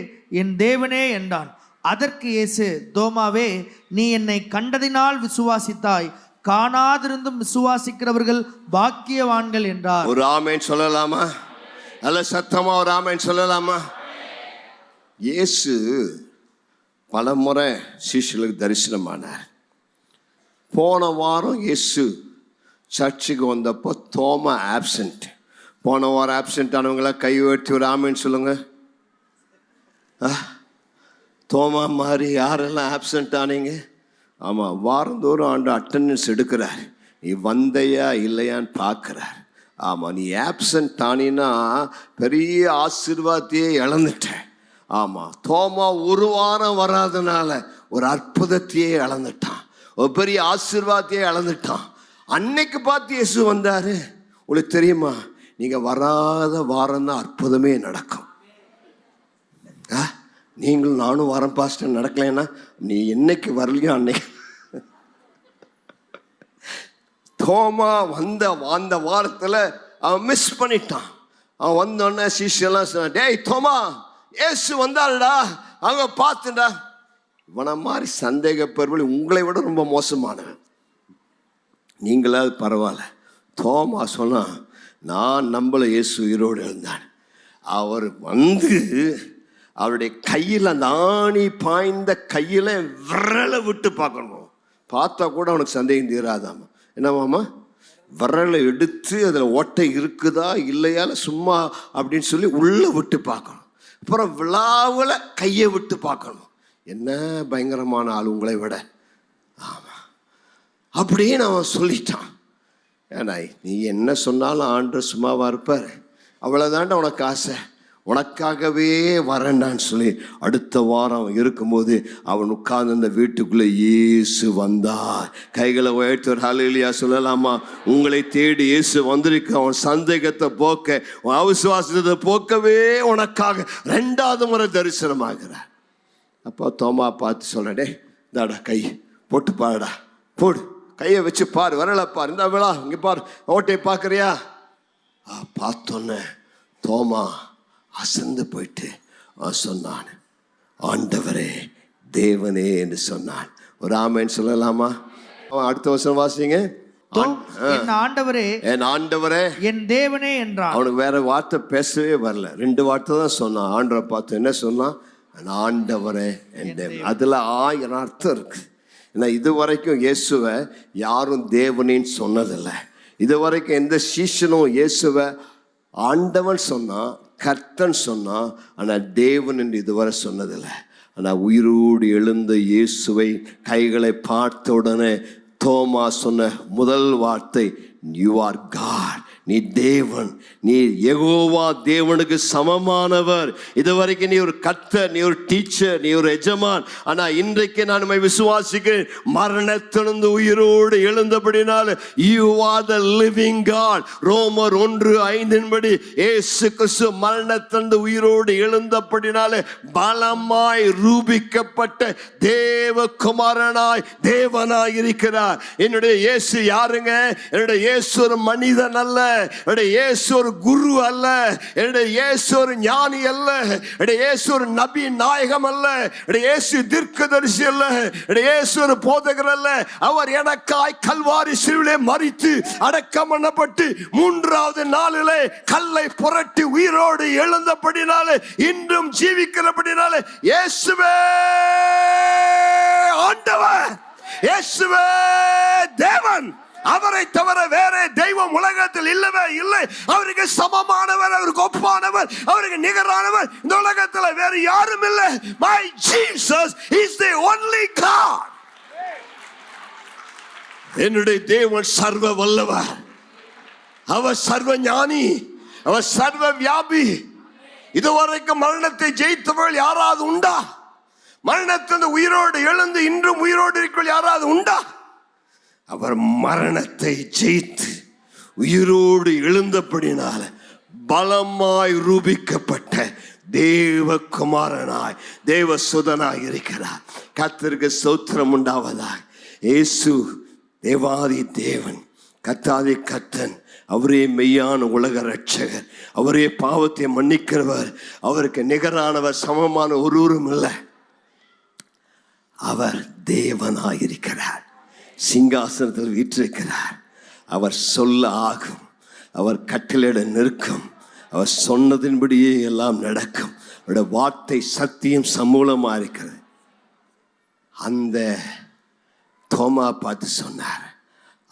என் தேவனே என்றான். அதற்கு இயேசு, தோமாவே, நீ என்னை கண்டதினால் விசுவாசித்தாய், காணாதிருந்தும் விசுவாசிக்கிறவர்கள் பாக்கியவான்கள் என்றார். ஒரு ஆமென் சொல்லலாமா? நல்ல சத்தமா ஒரு ஆமென் சொல்லலாமா? இயேசு பல முறை சீஷர்களுக்கு தரிசனமானார். போன வாரம் இயேசு சர்ச்சுக்கு வந்தப்போ தோமா ஆப்சண்ட். போன வாரம் ஆப்சண்ட் ஆனவங்களா கை உயர்த்தி ஒரு ஆமென் சொல்லுங்க. தோமா மாதிரி யாரெல்லாம் ஆப்சண்ட் ஆனீங்க? ஆமாம், வாரந்தோறும் ஆண்டு அட்டண்டன்ஸ் எடுக்கிறார். நீ வந்தையா இல்லையான்னு பார்க்குறார். ஆமாம், நீ ஆப்சண்ட் ஆனினா பெரிய ஆசீர்வாதத்தையே இழந்துட்ட. ஆமாம், தோமா ஒரு வாரம் வராதனால ஒரு அற்புதத்தையே இழந்துட்டான், ஒரு பெரிய ஆசீர்வாதத்தையே இழந்துட்டான். அன்னைக்கு பார்த்து இயேசு வந்தார். உங்களுக்கு தெரியுமா, நீங்கள் வராத வாரம் தான் அற்புதமே நடக்கும். நீங்களும் நானும் வாரம் பாஸ்டர் நடக்கலைன்னா நீ என்னைக்கு வரலையோ அன்னைக்கு. தோமா அந்த வாரத்தில் அவன் மிஸ் பண்ணிட்டான். அவன் வந்தோடனே சிஷ்யெல்லாம் சொன்னான், டேய் தோமா, ஏசு வந்தாள்டா, அவங்க பார்த்துடா. இவனை மாதிரி சந்தேகப்படுவர்கள் உங்களை விட ரொம்ப மோசமானவன், நீங்களாவது பரவாயில்ல. தோமா சொன்னான், நான் நம்பல இயேசு உயிரோடு எழுந்தான். அவர் வந்து அவருடைய கையில், அந்த ஆணி பாய்ந்த கையில் விரலை விட்டு பார்க்கணும். பார்த்தா கூட அவனுக்கு சந்தேகம் தீராதாமா. என்னவாமா, விரலை எடுத்து அதில் ஓட்டை இருக்குதா இல்லையால சும்மா அப்படின்னு சொல்லி உள்ளே விட்டு பார்க்கணும். அப்புறம் விழாவில் கையை விட்டு பார்க்கணும். என்ன பயங்கரமான ஆள் உங்களை விட. ஆமாம், அப்படின்னு அவன் சொல்லிட்டான். ஏன்னா நீ என்ன சொன்னாலும் ஆண்டவர் சும்மாவா இருப்பார்? அவ்வளோதான்டா உனக்கு ஆசை, உனக்காகவே வரேன்டான்னு சொல்லி அடுத்த வாரம் இருக்கும்போது அவன் உட்கார்ந்து அந்த வீட்டுக்குள்ளே இயேசு வந்தார். கைகளை உயர்த்தி ஒரு ஹல்லேலூயா சொல்லலாமா? உங்களை தேடி இயேசு வந்திருக்கு. அவன் சந்தேகத்தை போக்க, அவிசுவாசத்தை போக்கவே உனக்காக 2வது முறை தரிசனமாகிறார். அப்போ தோமா பார்த்து சொல்றடே, இந்தாடா கை போட்டு பாருடா, போடு, கையை வச்சு பாரு, வரல பாரு, இந்த விழா இங்கே பாரு, ஓட்டையை பார்க்குறியா? பார்த்தோன்னே தோமா அசந்து போயிட்டு சொன்னான், ஆண்டவரே தேவனே என்று சொன்னான். ஒரு ஆமேன்னு சொல்லலாமா? அடுத்த வருஷம் வாசிங்க. என் ஆண்டவரே, என் ஆண்டவரே, என் தேவனே என்றான். அவனுக்கு வேற வார்த்தை பேசவே வரல, 2 வார்த்தை தான் சொன்னான். ஆண்டவரை பார்த்து என்ன சொன்னான்? ஆண்டவரே என் தேவன். அதில் 1000 அர்த்தம் இருக்கு. ஏன்னா இது வரைக்கும் இயேசுவை யாரும் தேவனின்னு சொன்னதில்லை. இது வரைக்கும் எந்த சீஷனும் இயேசுவை ஆண்டவன் சொன்னான், கர்த்தன் சொன்னான், ஆனால் தேவன் என்று இதுவரை சொன்னதில்லை. ஆனால் உயிரோடு எழுந்த இயேசுவை கைகளை பார்த்த உடனே தோமா சொன்ன முதல் வார்த்தை, யூ ஆர் காட், நீ தேவன், நீ யெகோவா, தேவனுக்கு சமமானவர். இதுவரைக்கும் நீ ஒரு கர்த்தர், நீ ஒரு டீச்சர், நீ ஒரு எஜமான். ஆனா இன்றைக்கு நான் உம்மை விசுவாசிக்கிறேன். மரணத்திலிருந்து உயிரோடு எழுந்தபடினால you are the living God. ரோமர் 1:5 இயேசு கிறிஸ்து மரணத்திலிருந்து உயிரோடு எழுந்தபடினால பலமாய் ரூபிக்கப்பட்ட தேவகுமாரனாய் தேவனாய் இருக்கிறார். என்னுடைய இயேசு யாருங்க? என்னுடைய இயேசு ஒரு மனிதன் அல்ல, என்னுடைய இயேசு ஒரு குரு அல்ல, என்னுடைய இயேசு ஒரு ஞானி அல்ல, என்னுடைய இயேசு ஒரு நபி நாயகம் அல்ல, என்னுடைய இயேசு தீர்க்கதரிசி அல்ல, என்னுடைய இயேசு ஒரு போதகர் அல்ல. அவர் எனக்காய் கல்வாரி சிலுவையிலே மரித்து அடக்கம் பண்ணப்பட்டு 3வது நாளிலே கல்லை புரட்டி உயிரோடு எழுந்தபடினாலே இன்றும் ஜீவிக்கிறபடினாலே இயேசுவே ஆண்டவர், இயேசுவே தேவன். அவரை தவிர வேற தெய்வம் உலகத்தில் இல்லவே இல்லை. அவருக்கு சமமானவர், அவருக்கு ஒப்பானவர், அவருக்கு நிகரானவர் இந்த உலகத்தில் வேற யாரும் இல்லை. My Jesus is the only God. என்னுடைய தேவன் சர்வ வல்லவர், அவர் சர்வ ஞானி, அவர் சர்வ வியாபி. இதுவரைக்கும் மரணத்தை ஜெயித்தவர்கள் யாராவது உண்டா? மரணத்திலிருந்து உயிரோடு எழுந்து இன்றும் உயிரோடு இருக்கிற யாராவது உண்டா? அவர் மரணத்தை ஜெயித்து உயிரோடு எழுந்தபடினால பலமாய் ரூபிக்கப்பட்ட தேவகுமாரனாய் தேவசுதனாய் இருக்கிறார். கர்த்தருக்கு ஸ்தோத்திரம் உண்டாவதாக. இயேசு தேவாதி தேவன், கர்த்தாதி கர்த்தன், அவரே மெய்யான உலக ரட்சகர், அவரே பாவத்தை மன்னிக்கிறவர், அவருக்கு நிகரானவர், சமமான ஒருவரும் இல்லை. அவர் தேவனாயிருக்கிறார், சிங்காசனத்தில் வீற்றிருக்கிறார். அவர் சொல்ல ஆகும், அவர் கட்டளையிட நிற்கும், அவர் சொன்னதின்படியே எல்லாம் நடக்கும். அவருடைய வார்த்தை சத்தியம் சமூலமாக இருக்கிறது. அந்த தோமா பார்த்து சொன்னார்,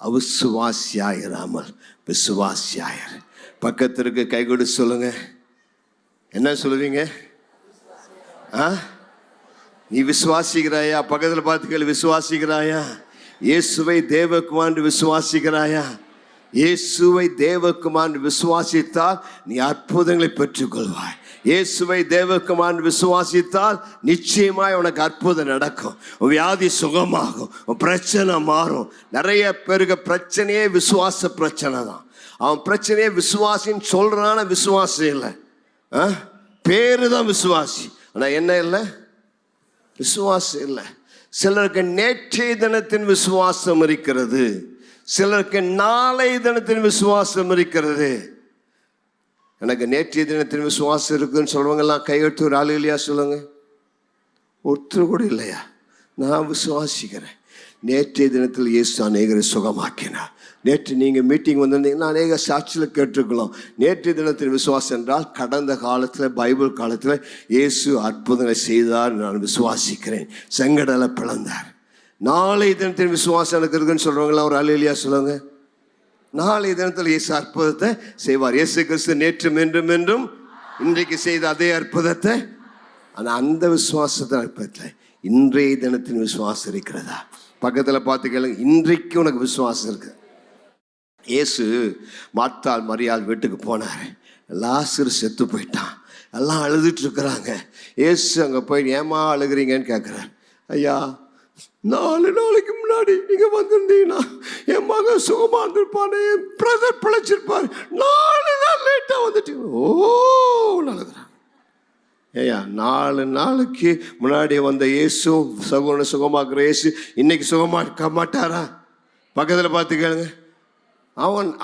அவிசுவாசியாயிராமல் விசுவாசியாயர். பக்கத்திற்கு கை கொடு சொல்லுங்க. என்ன சொல்லுவீங்க? நீ விசுவாசிக்கிறாயா? பக்கத்தில் பார்த்து விசுவாசிக்கிறாயா? இயேசுவை தேவகுமாரன் விசுவாசிக்கிறாயா? இயேசுவை தேவகுமாரன் விசுவாசித்தால் நீ அற்புதங்களை பெற்றுக்கொள்வாய். இயேசுவை தேவகுமாரன் விசுவாசித்தால் நிச்சயமாய் உனக்கு அற்புதம் நடக்கும். உன் வியாதி சுகமாகும், உன் பிரச்சனை மாறும். நிறைய பேருக்கு பிரச்சனையே விசுவாச பிரச்சனை தான். அவன் பிரச்சனையே விசுவாசின்னு சொல்றான விசுவாசம் இல்லை, பேரு தான் விசுவாசி, ஆனால் என்ன இல்லை, விசுவாசம் இல்லை. சிலருக்கு நேற்றைய தினத்தின் விசுவாசம் இருக்கிறது, சிலருக்கு நாளை தினத்தின் விசுவாசம் இருக்கிறது. எனக்கு நேற்றைய தினத்தின் விசுவாசம் இருக்குன்னு சொல்றவங்கெல்லாம் கையெழுத்து ஒரு ஆளு இல்லையா சொல்லுங்க? ஒருத்தர் கூட இல்லையா? நான் விசுவாசிக்கிறேன். நேற்றைய தினத்தில் இயேசு அநேகரை சுகமாக்கினார். நேற்று நீங்கள் மீட்டிங் வந்திருந்தீங்கன்னா அநேக சாட்சியில் கேட்டிருக்கலாம். நேற்றைய தினத்தின் விசுவாசம் என்றால் கடந்த காலத்தில் பைபிள் காலத்தில் இயேசு அற்புதங்களை செய்தார், நான் விசுவாசிக்கிறேன். செங்கடலை பிளந்தார். நாளை தினத்தின் விசுவாசம் எனக்கு இருக்குன்னு சொல்கிறவங்களாம் ஒரு அல்லேலூயா சொல்லுங்க. நாளை தினத்தில் இயேசு அற்புதத்தை செய்வார். இயேசு கிறிஸ்து நேற்றும் என்றும் என்றும் இன்றைக்கு செய்த அதே அற்புதத்தை. ஆனால் அந்த விசுவாசத்தை அற்புதத்தில் இன்றைய தினத்தின் விசுவாசம் இருக்கிறதா? பக்கத்தில் பார்த்து கேளுங்க, இன்றைக்கு உனக்கு விசுவாசம் இருக்கு? இயேசு மார்த்தாள் மரியாள் வீட்டுக்கு போனார். லாசரு செத்து போயிட்டான். எல்லாம் அழுதுட்டு இருக்கிறாங்க. இயேசு அங்கே போய் ஏமா அழுகிறீங்கன்னு கேட்குறார். ஐயா, 4 நாளைக்கு முன்னாடி நீங்கள் வந்திருந்தீங்கன்னா என் மகன் சுகமாக இருந்திருப்பானே, என் பிரதர் பிழைச்சிருப்பார். 4 நாள் லேட்டாக வந்துட்டீங்க. ஓ அழுகிறான். ஏயா, 4 நாளைக்கு முன்னாடி வந்த இயேசு, சகோதரனை சுகமாக்குற இயேசு இன்னைக்கு சுகமாக்க மாட்டாரா? பக்கத்தில் பார்த்து கேளுங்க.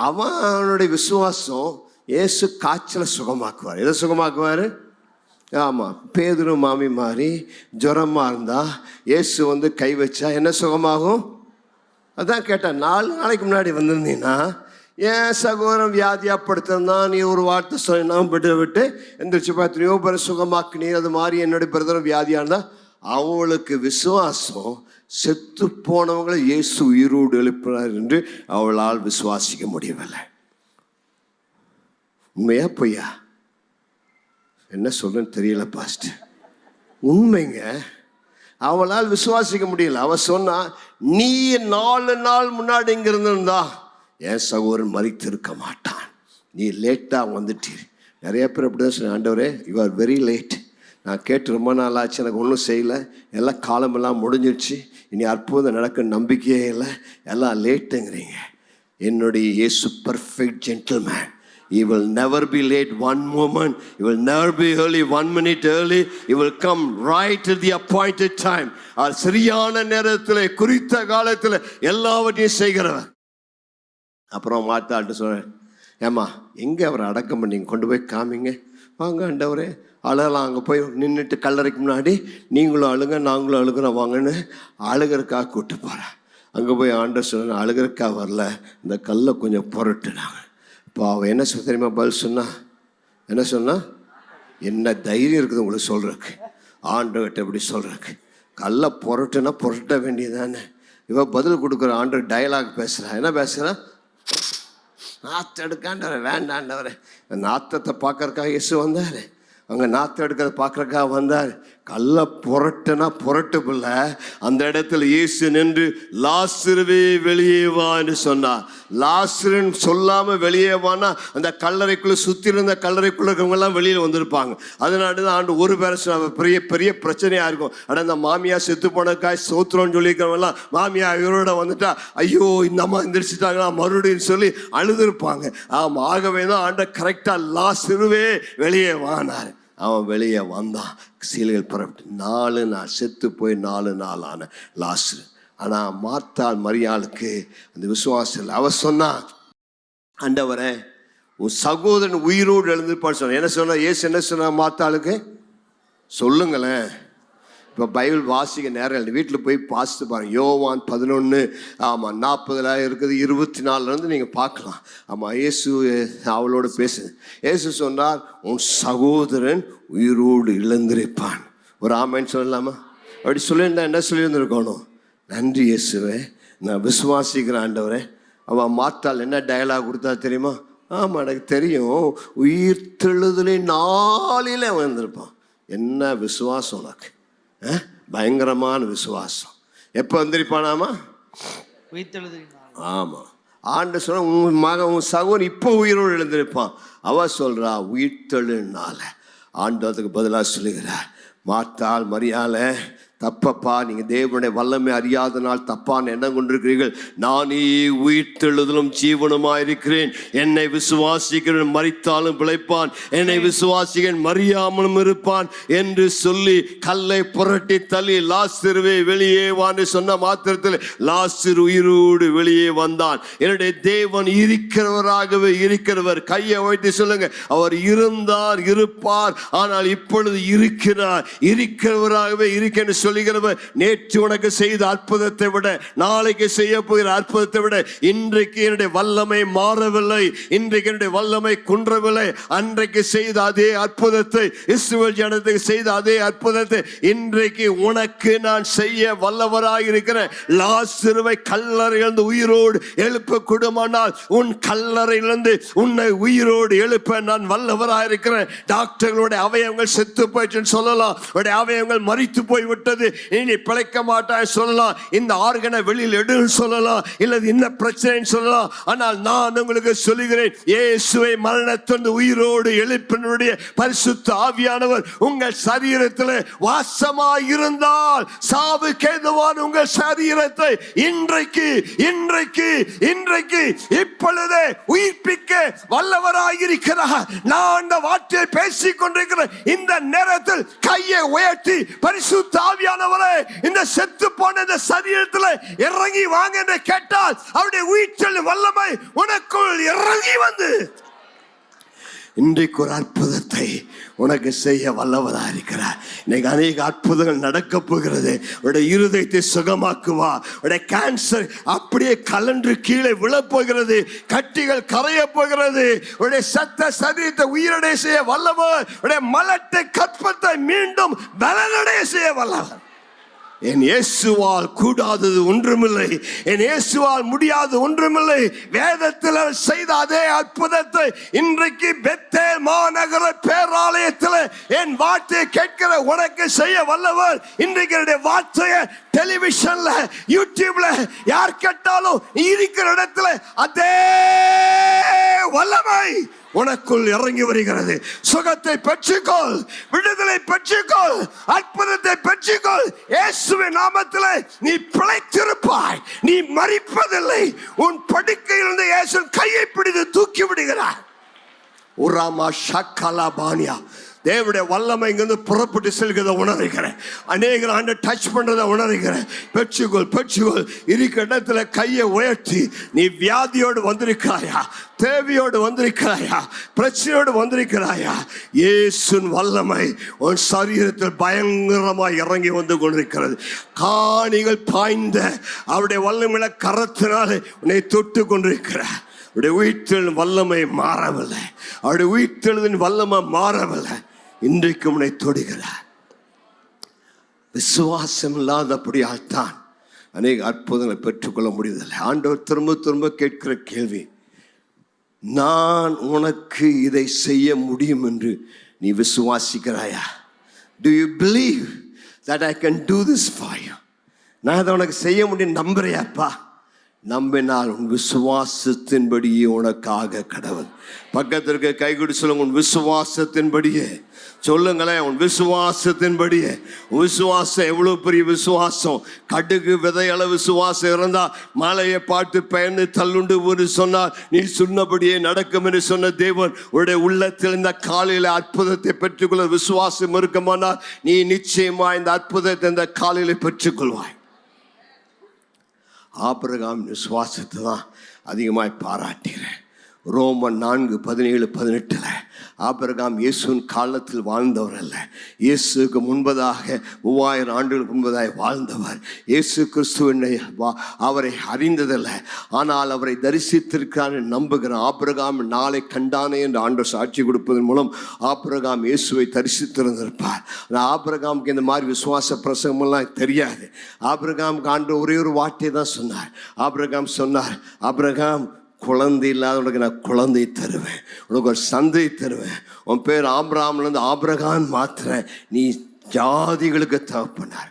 அவனுடைய விசுவாசம் இயேசு காய்ச்சலை சுகமாக்குவார். எதை சுகமாக்குவார்? ஆமாம், பேதுரு மாமி மாதிரி ஜுரமாக இருந்தால் இயேசு வந்து கை வச்சா என்ன சுகமாகும்? அதான் கேட்டேன். 4 நாளைக்கு முன்னாடி வந்திருந்தீங்கன்னா ஏன் சகோதரன் வியாதியாக படுத்திருந்தா நீ ஒரு வார்த்தை சொன்னா விட்டு எந்திரிச்சு பார்த்து பேரை சுகமாக்குனீ. அது மாதிரி என்னுடைய பிரதரும் வியாதியாக இருந்தால் அவளுக்கு விசுவாசம் செத்து போனவங்களை இயேசு உயிரோடு எழுப்பினார் என்று அவளால் விசுவாசிக்க முடியவில்லை. உண்மையா பொய்யா? என்ன சொல்றேன்னு தெரியல பாஸ்ட். உண்மைங்க. அவளால் விசுவாசிக்க முடியல. அவ சொன்னா, நீ 4 நாள் முன்னாடி இங்க இருந்திருந்தா என் சகோதரன் மரித்து இருக்க மாட்டான், நீ லேட்டா வந்துட்டீர். நிறைய பேர் அப்படிதான் சொன்ன, ஆண்டவரே யூ ஆர் வெரி லேட். நான் கேட்டு ரொம்ப நாள் ஆச்சு, எனக்கு ஒன்றும் செய்யலை, எல்லாம் காலமெல்லாம் முடிஞ்சிடுச்சு, இனி அற்புதம் நடக்க நம்பிக்கையே இல்லை, எல்லாம் லேட்டுங்கிறீங்க. என்னுடைய இயேசு perfect gentleman. He will never be late one moment. He will never be early 1 minute early. He will come right at the appointed time. சரியான நேரத்தில் குறித்த காலத்தில் எல்லாவற்றையும் செய்கிறவர். அப்புறம் மாத்தாட்டு சொல்கிறேன், ஏம்மா எங்கே அவரை அடக்கம் பண்ணீங்க, கொண்டு போய் காமிங்க. வாங்க ஆண்டவரே, அழலாம். அங்கே போய் நின்றுட்டு கல்லறைக்கு முன்னாடி நீங்களும் அழுங்க நாங்களும் அழுகிறோம் வாங்கன்னு அழுகிறக்காக கூப்பிட்டு போகிறேன். அங்கே போய் ஆண்டவர் சொல்ல, அழுகிறக்காக வரல, இந்த கல்லை கொஞ்சம் புரட்டுனாங்க. இப்போ அவன் என்ன சொல்ல தெரியுமா பதில் சொன்னா? என்ன சொன்னா? என்ன தைரியம் இருக்குது உங்களுக்கு சொல்கிறதுக்கு? ஆண்டவர்கிட்ட எப்படி சொல்கிறதுக்கு? கல்லை புரட்டுனா புரட்ட வேண்டியதானே. இவன் பதில் கொடுக்குற ஆண்டவர் டயலாக் பேசுகிறான். என்ன பேசுகிறான்? நாற்று எடுக்காண்டவர் வேண்டாண்டவர். நாற்றத்தை பார்க்கறக்காக இயேசு வந்தார். அங்கே நாற்று எடுக்கிறத பார்க்குறக்காக வந்தார். கல்லை புரட்டுனா புரட்டு பிள்ளை. அந்த இடத்துல இயேசு நின்று லாசருவே வெளியே வா என்று சொன்னார். லாசருன்னு சொல்லாமல் வெளியே வானா அந்த கல்லறைக்குள்ளே சுற்றி இருந்த கல்லறைக்குள்ளே இருக்கவங்கெல்லாம் வெளியில் வந்திருப்பாங்க. அதனால தான் ஆண்டு ஒரு பேரை சொன்ன பெரிய பெரிய பிரச்சனையாக இருக்கும். ஆனால் இந்த மாமியா செத்து போனக்காய் சோத்திரம்னு சொல்லியிருக்கிறவங்கலாம் மாமியா இவரோட வந்துட்டா ஐயோ இந்த அம்மா எந்திரிச்சிட்டாங்களா மறுபடியும் சொல்லி அழுதுருப்பாங்க. ஆமாம், ஆகவே தான் ஆண்ட கரெக்டாக லாசருவே வெளியே வானார். அவன் வெளியே வந்தான். சீலைகள் புறப்பட்டு 4 நாள் செத்து போய் 4 நாள் ஆன லாசரு. ஆனால் மார்த்தாள் மரியாளுக்கு அந்த விசுவாசம் இல்லை. அவ சொன்னா, ஆண்டவரே உன் சகோதரன் உயிரோடு எழுந்திருப்பான்னு சொன்ன. என்ன சொன்னா? ஏசு என்ன சொன்னா மார்த்தாளுக்கு? சொல்லுங்களேன். இப்போ பைபிள் வாசிக்க நேரம் இல்லை, வீட்டில் போய் வாசித்து பாருங்க. யோவான் 11 ஆமாம் 40 இருக்குது, 24 நீங்கள் பார்க்கலாம். ஆமாம், இயேசு அவளோடு பேசுது. இயேசு சொன்னார், உன் சகோதரன் உயிரோடு இழந்திருப்பான். ஒரு ஆமைன்னு சொல்லலாமா? அப்படி சொல்லியிருந்தா என்ன சொல்லியிருந்துருக்கணும்? நன்றி இயேசுவே, நான் விசுவாசிக்கிறேன் ஆண்டவரே. அவன் மார்த்தாள் என்ன டயலாக் கொடுத்தா தெரியுமா? ஆமாம் எனக்கு தெரியும், உயிர் தெழுதலே 4 வந்திருப்பான். என்ன விசுவாசம் உனக்கு! பயங்கரமான விசுவாசம். எப்போ வந்திருப்பானாமா? உயிர்த்தெழுதலின் நாள். ஆமாம், ஆண்டு சொன்ன உன் மகன் உன் சகோதரன் இப்போ உயிரோடு எழுந்திருப்பான். அவ சொல்றா உயிர்த்தெழுனால. ஆண்டு அதுக்கு பதிலாக சொல்லுகிறார், மார்த்தாள் மரியாளே தப்பப்பா, நீங்கள் தேவனுடைய வல்லமை அறியாதனால் தப்பான எண்ணம் கொண்டிருக்கிறீர்கள். நானே உயிர்த்தெழுதலும் ஜீவனுமாக இருக்கிறேன். என்னை விசுவாசிக்கிறேன் மரித்தாலும் பிழைப்பான், என்னை விசுவாசிக்கிறேன் மறியாமலும் இருப்பான் என்று சொல்லி கல்லை புரட்டி தள்ளி லாசருவே வெளியே வான்னு சொன்ன மாத்திரத்தில் லாசரு உயிரோடு வெளியே வந்தான். என்னுடைய தேவன் இருக்கிறவராகவே இருக்கிறவர். கையை வைத்து சொல்லுங்க, அவர் இருந்தார் இருப்பார், ஆனால் இப்பொழுது இருக்கிறவராகவே இருக்கிற சொல்லுகிறவர். நேற்று உனக்கு செய்த அற்புதத்தை விட, நாளைக்கு செய்ய போகிற அற்புதத்தை விட இன்றைக்கு என்னுடைய வல்லமை மாறவில்லை, இன்றைக்கு என்னுடைய வல்லமை குன்றவில்லை. அன்றைக்கு செய்த அதே அற்புதத்தை, இஸ்ரவேல் ஜனத்துக்கு செய்த அதே அற்புதத்தை இன்றைக்கு உனக்கு நான் செய்ய வல்லவராக இருக்கிறேன். லாசருவை கல்லறையிலிருந்து உயிரோடு எழுப்ப கூடுமானால் உன் கல்லறையிலிருந்து உன்னை உயிரோடு எழுப்ப நான் வல்லவராக இருக்கிறேன். டாக்டர்களுடைய அவயவங்கள் செத்து போயிடுச்சுன்னு சொல்லலாம், அவயவங்கள் மரித்து போய்விட்டது, இனி பிழைக்க மாட்டாய் சொல்லலாம், இந்த ஆர்கனை வெளியில் எடுன்னு சொல்லலாம், இல்ல என்ன பிரச்சனை சொல்லலாம். ஆனால் நான் உங்களுக்கு சொல்லுகிறேன், இயேசுவை மரணத்திலிருந்து உயிரோடு எழுப்பினுடைய பரிசுத்த ஆவியானவர் உங்கள் சரீரத்தில் வாசமாய் இருந்தால் சாவு கேதுவான் உங்கள் சரீரத்தை இன்றைக்கு இன்றைக்கு இன்றைக்கு இப்பொழுதே உயிர்ப்பிக்க வல்லவராயிருக்கிறார். நான் இந்த வார்த்தையை பேசிக் கொண்டிருக்கிறேன். இந்த நேரத்தில் கையை உயர்த்தி பரிசுத்த ஆவியானவரே இந்த செத்து போன இந்த சரீரத்தில் இறங்கி வாங்க என்று கேட்டால் அவருடைய உயிர்த்தெழும் வல்லமை உனக்குள் இறங்கி வந்து இன்றைக்கு ஒரு அற்புதத்தை உனக்கு செய்ய வல்லவராக இருக்கிறார். இன்னைக்கு அநேக அற்புதங்கள் நடக்க போகிறது. உடைய இருதயத்தை சுகமாக்குவா, உடைய கேன்சர் அப்படியே கலன்று கீழே விழப்போகிறது, கட்டிகள் கரைய போகிறது, உடைய சத்த சரீரத்தை உயிரடைய செய்ய வல்லவர், உடைய மலட்டை கற்பத்தை மீண்டும் பலனடைய செய்ய வல்லவர். என் இயேசுவால் கூடாதது ஒன்றுமில்லை, என் இயேசுவால் முடியாது ஒன்றுமில்லை. வேதத்தில் செய்த அதே அற்புதத்தை இன்றைக்கு பெத்தேல் மாநகர பேராலயத்தில் என் வார்த்தையை கேட்கிற உனக்கு செய்ய வல்லவர். இன்றைக்கு என்னுடைய வார்த்தையை டெலிவிஷன்ல யூடியூப்ல யார் கேட்டாலும் இருக்கிற இடத்துல அதே வல்லமை உனக்குள் இறங்கி வருகிறது. சுகத்தை பெற்றுக்கொள், விடுதலை பெற்றுக்கொள், அற்புதத்தை பெற்றுக்கொள். இயேசுவின் நாமத்தில் நீ பிழைத்திருப்பாய், நீ மரிப்பதில்லை. உன் படுக்கையிலிருந்து இயேசு கையை பிடித்து தூக்கி விடுகிறார். உராமா ஷக்கலா பானியா, தேவனுடைய வல்லமை இங்கிருந்து புறப்பட்டு செல்கிறத உணர்கிறேன். அநேக ஆண்டு டச் பண்றதை உணர்கிறேன். பெற்றுக்கொள் பெற்றுக்கொள். இருக்கிற இடத்துல கையை உயர்த்தி, நீ வியாதியோடு வந்திருக்கிறாயா, தேவையோடு வந்திருக்கிறாயா, பிரச்சனையோடு வந்திருக்கிறாயா, இயேசுவின் வல்லமை உன் சரீரத்தில் பயங்கரமாய் இறங்கி வந்து கொண்டிருக்கிறது. காணிகள் பாய்ந்த அவருடைய வல்லமையில கரத்தினாலே உன்னை தொட்டு கொண்டிருக்கிறார். அவருடைய உயிர்த்தெழும் வல்லமை மாறவில்லை, அவருடைய உயிர்த்தெழுதின் வல்லமை மாறவில்லை. இன்றைக்கு உன்னை தொடுகிறார். விசுவாசம் இல்லாதபடியால் தான் அநேக அற்புதங்களை பெற்றுக்கொள்ள முடியவில்லை. ஆண்டவர் திரும்ப திரும்ப கேட்கிற கேள்வி, நான் உனக்கு இதை செய்ய முடியும் என்று நீ விசுவாசிக்கிறாயா? Do you believe that I can do this for you? நான் அதை உனக்கு செய்ய முடியும் நம்புறியாப்பா? நம்பினால் உன் விசுவாசத்தின்படியே உனக்காக கடவுள். பக்கத்திற்கு கை கொடு சொல்லுங்க, உன் விசுவாசத்தின்படியே சொல்லுங்களேன், உன் விசுவாசத்தின்படியே. விசுவாசம் எவ்வளவு பெரிய விசுவாசம்! கடுகு விதையளவு விசுவாசம் இருந்தா மலையை பார்த்து பயந்து தள்ளுண்டு ஒரு சொன்னால் நீ சொன்னபடியே நடக்கும் என்று சொன்ன தேவன் உடைய உள்ளத்தில் இந்த காலையில அற்புதத்தை பெற்றுக்கொள்ள விசுவாசம் இருக்குமானால் நீ நிச்சயமா இந்த அற்புதத்தை இந்த காலையில பெற்றுக்கொள்வாய். ஆபிரகாம் விசுவாசத்தை தான் அதிகமாய் பாராட்டுகிறேன். ரோமன் 4:17-18 ஆபிரகாம் இயேசுவின் காலத்தில் வாழ்ந்தவர் அல்ல, இயேசுக்கு முன்பதாக 3000 ஆண்டுகளுக்கு முன்பதாக வாழ்ந்தவர். இயேசு கிறிஸ்துவனை அவரை அறிந்ததல்ல, ஆனால் அவரை தரிசித்திருக்கிறான் நம்புகிறான். ஆபிரகாம் நாளை கண்டானே என்று ஆண்டவர் சாட்சி கொடுப்பதன் மூலம் ஆபிரகாம் இயேசுவை தரிசித்திருந்திருப்பார். ஆனால் ஆபிரகாமுக்கு இந்த மாதிரி விசுவாச பிரசங்கமெல்லாம் தெரியாது. ஆபிரகாமுக்கு ஆண்டவர் ஒரே ஒரு வார்த்தை தான் சொன்னார். ஆபிரகாம் சொன்னார், ஆபிரகாம் குழந்தை இல்லாத உனக்கு நான் குழந்தை தருவேன், உனக்கு ஒரு சந்தை தருவேன், உன் பேர் ஆபிரகாம்லேருந்து ஆபிரகாம் மாத்திர, நீ ஜாதிகளுக்கு தகப்பனார்.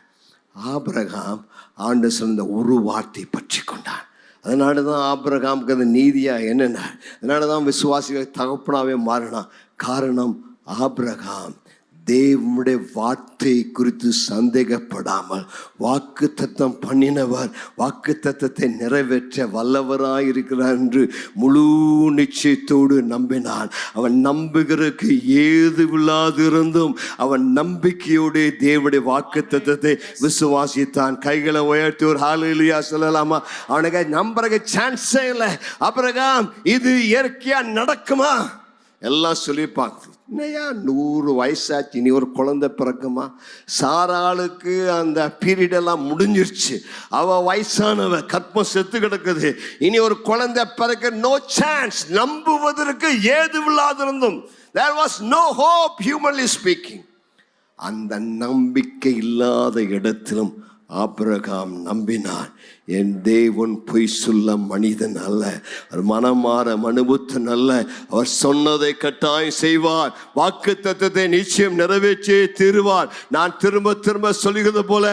ஆபிரகாம் ஆண்டு சொன்ன ஒரு வார்த்தை பற்றி கொண்டான். அதனால தான் ஆபிரகாமுக்கு அந்த நீதியா என்னென்ன, அதனால தான் விசுவாசிகளை தகப்பனாவே மாறினான். காரணம் ஆபிரகாம் தேவனுடைய வார்த்தை குறித்து சந்தேகப்படாமல் வாக்கு தத்தம் பண்ணினவர் வாக்கு தத்தத்தை நிறைவேற்ற வல்லவராய் இருக்கிறார் என்று முழு நிச்சயத்தோடு நம்பினான். அவன் நம்புகிறதுக்கு ஏதுவில்லாதிருந்தும் அவன் நம்பிக்கையோடு தேவனுடைய வாக்கு தத்தத்தை விசுவாசித்தான். கைகளை உயர்த்தி ஒரு ஹல்லேலூயா சொல்லலாமா? அவனுக்கு நம்புறக்கு சான்ஸே இல்லை. ஆபிரகாம் இது இயற்கையா நடக்குமா? எல்லாம் சொல்லியிருப்பாங்க. என்னையா 100 வயசாச்சு, இனி ஒரு குழந்தை பிறக்குமா? சாராளுக்கு அந்த பீரியட் எல்லாம் முடிஞ்சிருச்சு. அவ வயசானவ, கற்பம் செத்து கிடக்குது, இனி ஒரு குழந்தை பிறக்க நோ சான்ஸ். நம்புவதற்கு ஏதுவில்லாதிருந்தும் there was no hope humanly speaking. அந்த நம்பிக்கை இல்லாத இடத்திலும் ஆபிரகாம் நம்பினான். என் தேவன் பொய் சொல்ல மனிதன் அல்ல, அவர் மனமாற மனுபுத்தன் அல்ல. அவர் சொன்னதை கட்டாயம் செய்வார். வாக்கு தத்தத்தை நிச்சயம் நிறைவேற்றி தீருவார். நான் திரும்ப திரும்ப சொல்லுகிறது போல,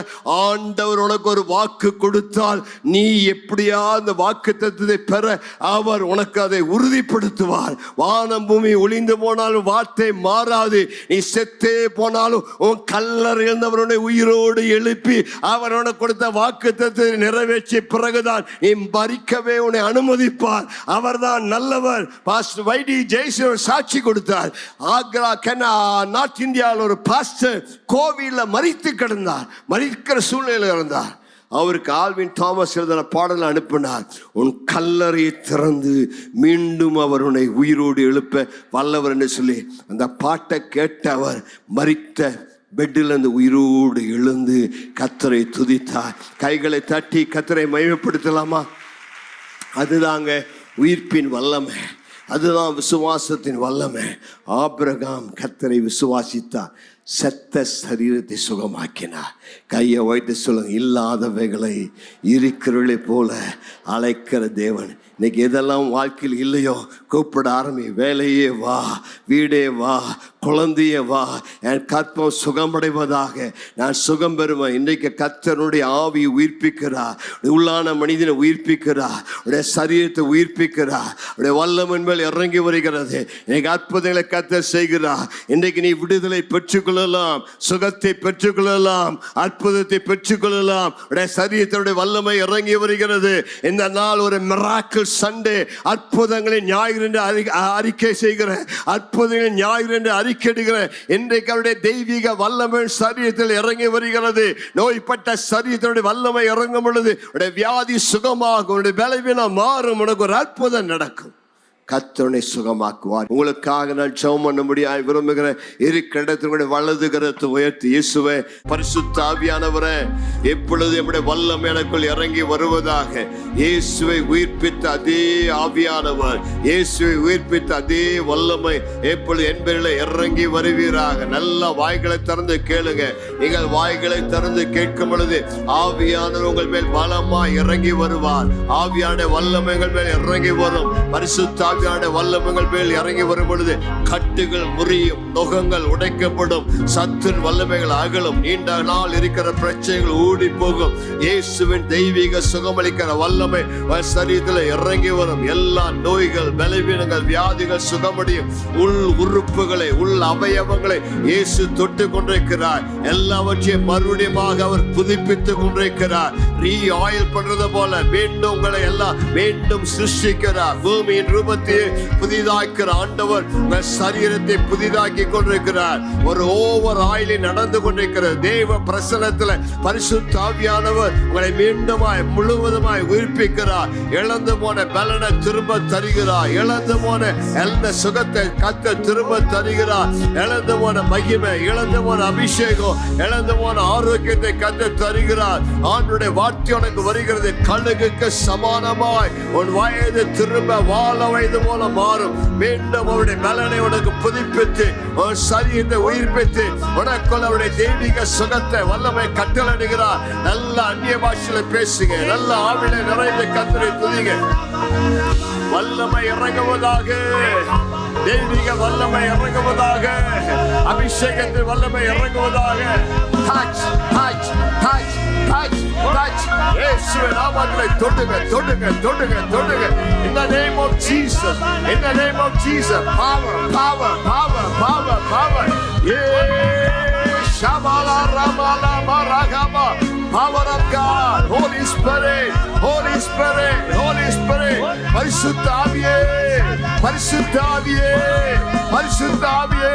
ஆண்டவர் உனக்கு ஒரு வாக்கு கொடுத்தால் நீ எப்படியா அந்த வாக்கு தத்தத்தை பெற அவர் உனக்கு அதை உறுதிப்படுத்துவார். வானம் பூமி ஒளிந்து போனாலும் வார்த்தை மாறாது. நீ செத்தே போனாலும் உன் கல்லறை இருந்தவருடைய உயிரோடு எழுப்பி அவர் உனக்கு கொடுத்த வாக்கு தத்தத்தை நிறைவேற்றி பிறகுதான் நீ மரிக்கவே உன்னை அனுமதிப்பார். அவர்தான் நல்லவர். பாஸ்டர் வைடி ஜெயசூர் சாட்சி கொடுத்தார். ஆக்ரா நார்த் இந்தியாவில் ஒரு பாஸ்டர் கோவில்ல மரித்து கிடந்தார், மரிக்கிற சூழ்நிலையில் இருந்தார். அவருக்கு ஆல்வின் தாமஸ் எழுதின பாடலை அனுப்பினார். உன் கல்லறையை திறந்து மீண்டும் அவர் உன்னை உயிரோடு எழுப்ப வல்லவர் என்று சொல்லி அந்த பாட்டை கேட்ட அவர் மரித்த பெட்டிலிருந்து உயிரோடு எழுந்து கர்த்தரை துதித்தார். கைகளை தட்டி கர்த்தரை மகிமைப்படுத்தலாமா? அதுதாங்க உயிர்ப்பின் வல்லமை, அதுதான் விசுவாசத்தின் வல்லமை. ஆபிரகாம் கர்த்தரை விசுவாசித்தார், செத்த சரீரத்தை சுகமாக்கினார். கையை வைத்து சொல்லுங்க, இல்லாதவைகளை இருக்கிறவர்களை போல அழைக்கிற தேவன். இன்னைக்கு எதெல்லாம் வாழ்க்கையில் இல்லையோ கூப்பிட ஆரம்பி. வேலையே வா, வீடே வா, குழந்தையே வா, என் கற்பம் சுகமடைவதாக, நான் சுகம் பெறுவேன். இன்றைக்கு கர்த்தருடைய ஆவியை உயிர்ப்பிக்கிறார், உள்ளான மனிதனை உயிர்ப்பிக்கிறார், உடைய சரீரத்தை உயிர்ப்பிக்கிறார். உடைய வல்லமையின் மேல் இறங்கி வருகிறது. இன்னைக்கு அற்புதங்களை கர்த்தர் செய்கிறார். இன்றைக்கு நீ விடுதலை பெற்றுக்கொள்ளலாம், சுகத்தை பெற்றுக்கொள்ளலாம், அற்புதத்தை பெற்றுக்கொள்ளலாம். உடைய சரீரத்தினுடைய வல்லமை இறங்கி வருகிறது. இந்த நாள் ஒரு மிராக்கிள் சண்டே. அற்புதங்களை ஞாயிறு என்று அறிக்கை செய்கிறேன், அற்புதங்களை ஞாயிறு என்று அறிக்கையிடுகிறேன். இன்றைக்கு அவருடைய தெய்வீக வல்லமை சரீரத்தில் இறங்கி வருகிறது. நோய்பட்ட சரீரத்தினுடைய வல்லமை இறங்கும் பொழுது உடைய வியாதி சுகமாகும், உடைய பலவீனம் மாறும், உனக்கு ஒரு அற்புதம் நடக்கும். கர்த்தரை சுகமாக்குவார். உங்களுக்காக நான் ஜெபம் பண்ண முடியாது விரும்புகிறேன். இருக்கிற இடத்துல வலது கரத்தை உயர்த்தி, இயேசுவே, பரிசுத்த ஆவியானவரே, எப்பொழுது நம்முடைய வல்லமை எனக்குள் இறங்கி வருவதாக. இயேசுவை உயிர்ப்பித்த அதே ஆவியானவர், இயேசுவை உயிர்ப்பித்த அதே வல்லமை எப்பொழுது என் பேரில் இறங்கி வருவீராக. நல்ல வாய்களை திறந்து கேளுங்க. நீங்கள் வாய்களை திறந்து கேட்கும் பொழுது ஆவியானவர் உங்கள் மேல் பலமாய் இறங்கி வருவார். ஆவியான வல்லமைகள் மேல் இறங்கி வரும். பரிசுத்த வல்லமைகள் மேல் இறங்கி வரும் பொழுது கட்டுகள் முறியும், நுகங்கள் உடைக்கப்படும், சத்துன் வல்லமைகள் அகலும், நீண்ட நாள் இருக்கிற பிரச்சனைகள் ஓடி போகும். இயேசுவின் தெய்வீக சுகமளிக்கிற வல்லமை சரீரத்தில் இறங்கி வரும். எல்லா நோய்கள், பலவீனங்கள், வியாதிகள் சுகமடையும். உள் உறுப்புகளை, உள் அவயவங்களை இயேசு தொட்டு கொண்டிருக்கிறார். எல்லாவற்றையும் மறுபடியும் அவர் புதுப்பித்துக் கொண்டிருக்கிறார். ரீ ஆயில் பண்றது போல மீண்டும் உங்களை எல்லாம் மீண்டும் சிருஷ்டிக்கிறார். பூமியின் ரூபத்தை புதிதாக்கிற ஆண்டவர் உங்கள் சரீரத்தை புதிதாக்கி கொண்டிருக்கிறார். ஒரு ஓவர் ஆயிலில் நடந்து கொண்டிருக்கிறார். தேவ பிரசன்னத்தில் பரிசுத்த ஆவியானவர் உங்களை மீண்டுமாய் முழுவதுமாய் உயிர்ப்பிக்கிறார். இழந்து போன பலனை திரும்ப தருகிறார். இழந்து போன எந்த சுகத்தை கத்த திரும்ப தருகிறார். இழந்து போன மகிமை, இழந்து போன அபிஷேகம், இழந்து போன ஆரோக்கியத்தை கத்த தருகிறார். ஆண்டுடைய வார்த்தை உனக்கு வருகிறது. கழுகுக்கு சமானமாய் உன் வயது திரும்ப வாழ வயது போல மாறும். மீண்டும் அவருடைய பலனை உனக்கு புதுப்பித்து ஒரு சரீரத்தை உயிர்ப்பித்து உனக்குள்ள அவருடைய தெய்வீக சுகத்தை வல்லமை கட்டளையிடுகிறார். நல்ல அந்நிய பாஷையில பேசுங்க, நல்ல ஆவில நிறைந்த கர்த்தரை துதிங்க. வல்லமை இறங்குவதாக, தெய்வீக வல்லமை இறங்குவதாக, அபிஷேகத்தின் வல்லமை இறங்குவதாக. Touch, touch, touch, touch, touch. இயேசுவின் நாமத்திலே தொடுங்க தொடுங்க தொடுங்க தொடுங்க. In the name of Jesus, in the name of Jesus, power power power power power. Shabala ramala maragama. Power of God, Holy Spirit, Holy Spirit, Holy Spirit. பரிசுத்த ஆவியே, பரிசுத்த ஆவியே, பரிசுத்த ஆவியே,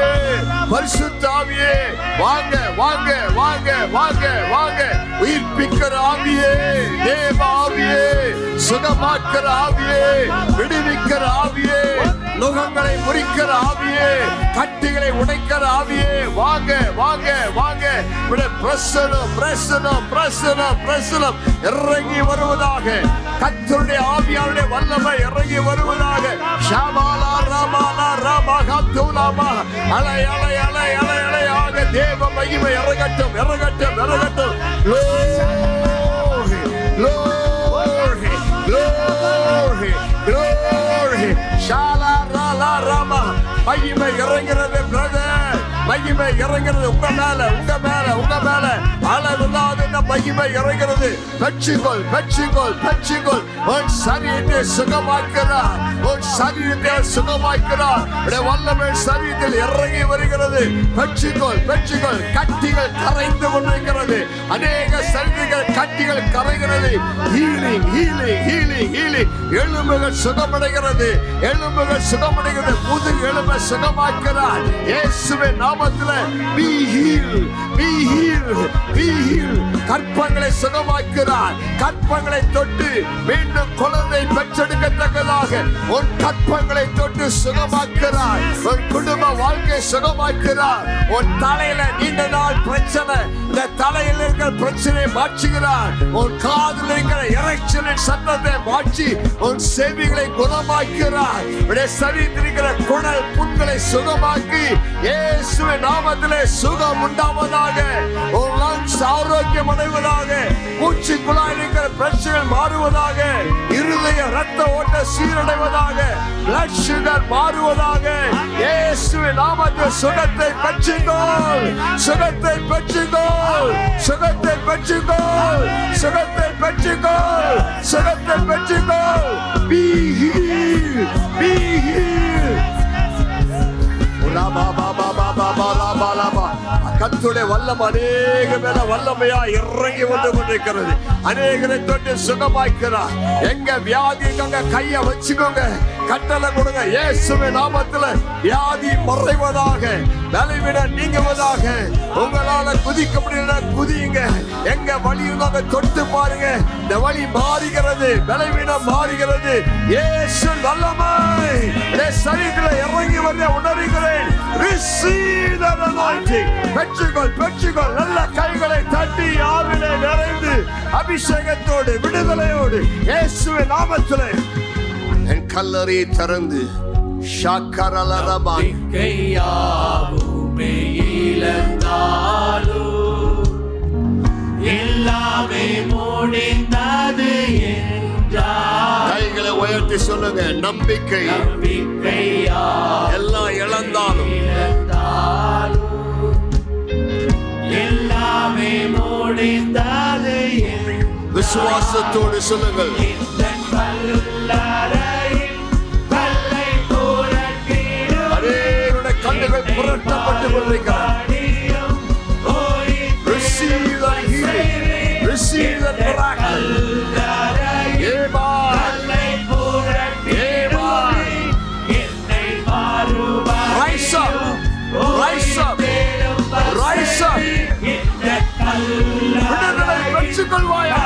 பரிசுத்த ஆவியே, வாங்க வாங்க வாங்க வாங்க வாங்க. உயிர்ப்பிக்கிற ஆவியே, தேவ ஆவியே, சுகமாக்கிற ஆவியே, விடுவிக்கிற ஆவியே, நுகங்களை முறிக்கிற ஆவியே, கட்டிகளை உடைக்கிற ஆவியே, வாங்க வாங்க வாங்க. பிரசனம் பிரசனம் பிரசனம் பிரசனம் இறங்கி வருவதாக. கர்த்தருடைய ஆவியாருடைய வல்லமை இறங்கி வருவதாக. ஷாபாலா ராமாலா ராமகத்துலாமா. அலை அலை அலை அலை அலையாக தேவ மகிமை இறங்கட்டும் இறங்கட்டும் இறங்கட்டும். Glory glory glory glory. Shala ராலா Rama. மகிமை இறங்கிறது பிரதர், மகிமை இறங்கிறது உங்க மேல உங்க மேல உங்க மேல. அளவில்லாத மகிமை இறங்கிறது. பெற்றுக்கொள் பெற்றுக்கொள் பெற்றுக்கொள். உன் சரீரத்தை சுகமாக்கிறார், உன் சரீரத்தை சுகமாக்கிறார். வல்லமை சரீரத்தில் இறங்கி வருகிறது. பெற்றுக்கொள் பெற்றுக்கொள். கட்டிகள் கரைந்து கொண்டிருக்கிறது. அநேக சரீரங்கள் கட்டிகள் கரைகிறது. Healing healing healing healing. எலும்புகள் சுகமடைகிறது, எலும்புகள் சுகமடைகிறது. முதுகு எலும்பை சுகமாக்கிறார் இயேசுவின் நாமத்திலே. be healed be healed be healed. கற்பங்களை சுகமாக்கிறார். கற்பங்களை தொட்டு மீண்டும் குழந்தை பெற்றெடுக்கத்தக்கதாக உன் கற்பங்களை தொட்டு சுகமாக்கிறார். உன் குடும்ப வாழ்க்கை சுகமாக்கிறார். உன் தலையில நீண்ட நாள் பிரச்சனை, இந்த தலையில் இருக்கிற பிரச்சனையை மாற்றுகிறார். உன் காதில் இருக்கிற இறைச்சலின் சத்தத்தை மாற்றி உன் செவிகளை குணமாக்கிறார். சரீரத்தில் இருக்கிற குடல் புண்களை சுகமாக்கி இயேசுவின் நாமத்திலே சுகம் உண்டாவதாக. உன் லங்ஸ் ஆரோக்கியம் அடைவதாக. மூச்சு குழாய் இருக்கிற பிரச்சனைகள் மாறுவதாக. இருதய ரத்த ஓட்ட சீரடைவதாக. blood sugar மாறுவதாக. இயேசுவின் நாமத்தில் சுகத்தை பெற்றுக்கொள், சுகத்தை பெற்றுக்கொள், சுகத்தை பெற்றுக்கொள், சுகத்தை பெற்றுக்கொள், சுகத்தை பெற்றுக்கொள். be healed be healed. கர்த்தருடைய வல்லம் அநேக மேல வல்லமையா இறங்கி வந்து கொண்டிருக்கிறது. அநேகரை தொட்டு சுகமாக்கிறார். எங்க வியாதி அங்க கைய வச்சுக்கோங்க, கட்டளை கொடுங்க. இயேசுவின் நாமத்துல வியாதி மறைவதாக, பலவீன நீங்குவதாக. உங்களால குதிக்க முடியல குதியுங்க. எங்க வலி இருந்தாங்க தொட்டு பாருங்க, இந்த வலி மாறுகிறது, பலவீனம் மாறுகிறது. இயேசு வல்லமை சரீரத்தில் இறங்கி வர உணர்கிறேன். Receive the anointing. பெற்றுக்கொள் பெற்றுக்கொள். நல்ல கைகளை தட்டி ஆவிலே நிறைந்து அபிஷேகத்தோடு விடுதலையோடு இயேசுவின் நாமத்திலே என் கல்லறையை திறந்து ஷாக்கரலரபான் கையாவுமே இழந்தாலோ எல்லாமே முடிந்தது என்றார். கைகளை உயர்த்தி சொல்லுங்க. நம்பிக்கை நம்பிக்கையா எல்லாம் இழந்தாலும் எல்லாமே முடிந்தது. விசுவாசத்தோடு சொல்லுங்கள். அநேகருடைய கண்ணுகள் புரட்டப்பட்டு கொண்டிருக்கிறார். Receive the healing, receive the miracle. Rise up, rise up, rise up. விடுதலை பெற்றுக்கொள்வாயா,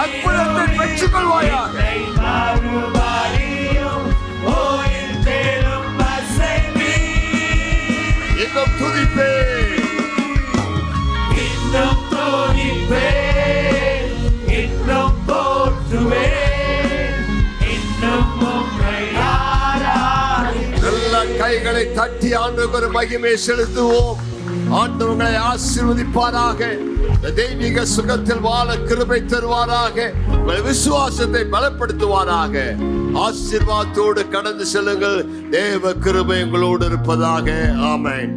அற்புதத்தை பெற்றுக்கொள்வாயா. இன்னும் துதிப்பே, இன்னும் துதிப்பே, இன்னும் போற்றுவே, இன்னும் உம்மை ஆராதிப்பேன். நல்ல கைகளை தட்டி ஆண்டவருக்கு ஒரு மகிமை செலுத்துவோம். ஆண்டவர் உங்களை ஆசீர்வதிப்பாராக. தெய்வீக சுகத்தில் வாழ கிருபை தருவாராக. உங்கள் விசுவாசத்தை பலப்படுத்துவாராக. ஆசீர்வாதத்தோடு கடந்து செல்லுங்கள். தேவ கிருபை உங்களோடு இருப்பதாக. ஆமென்.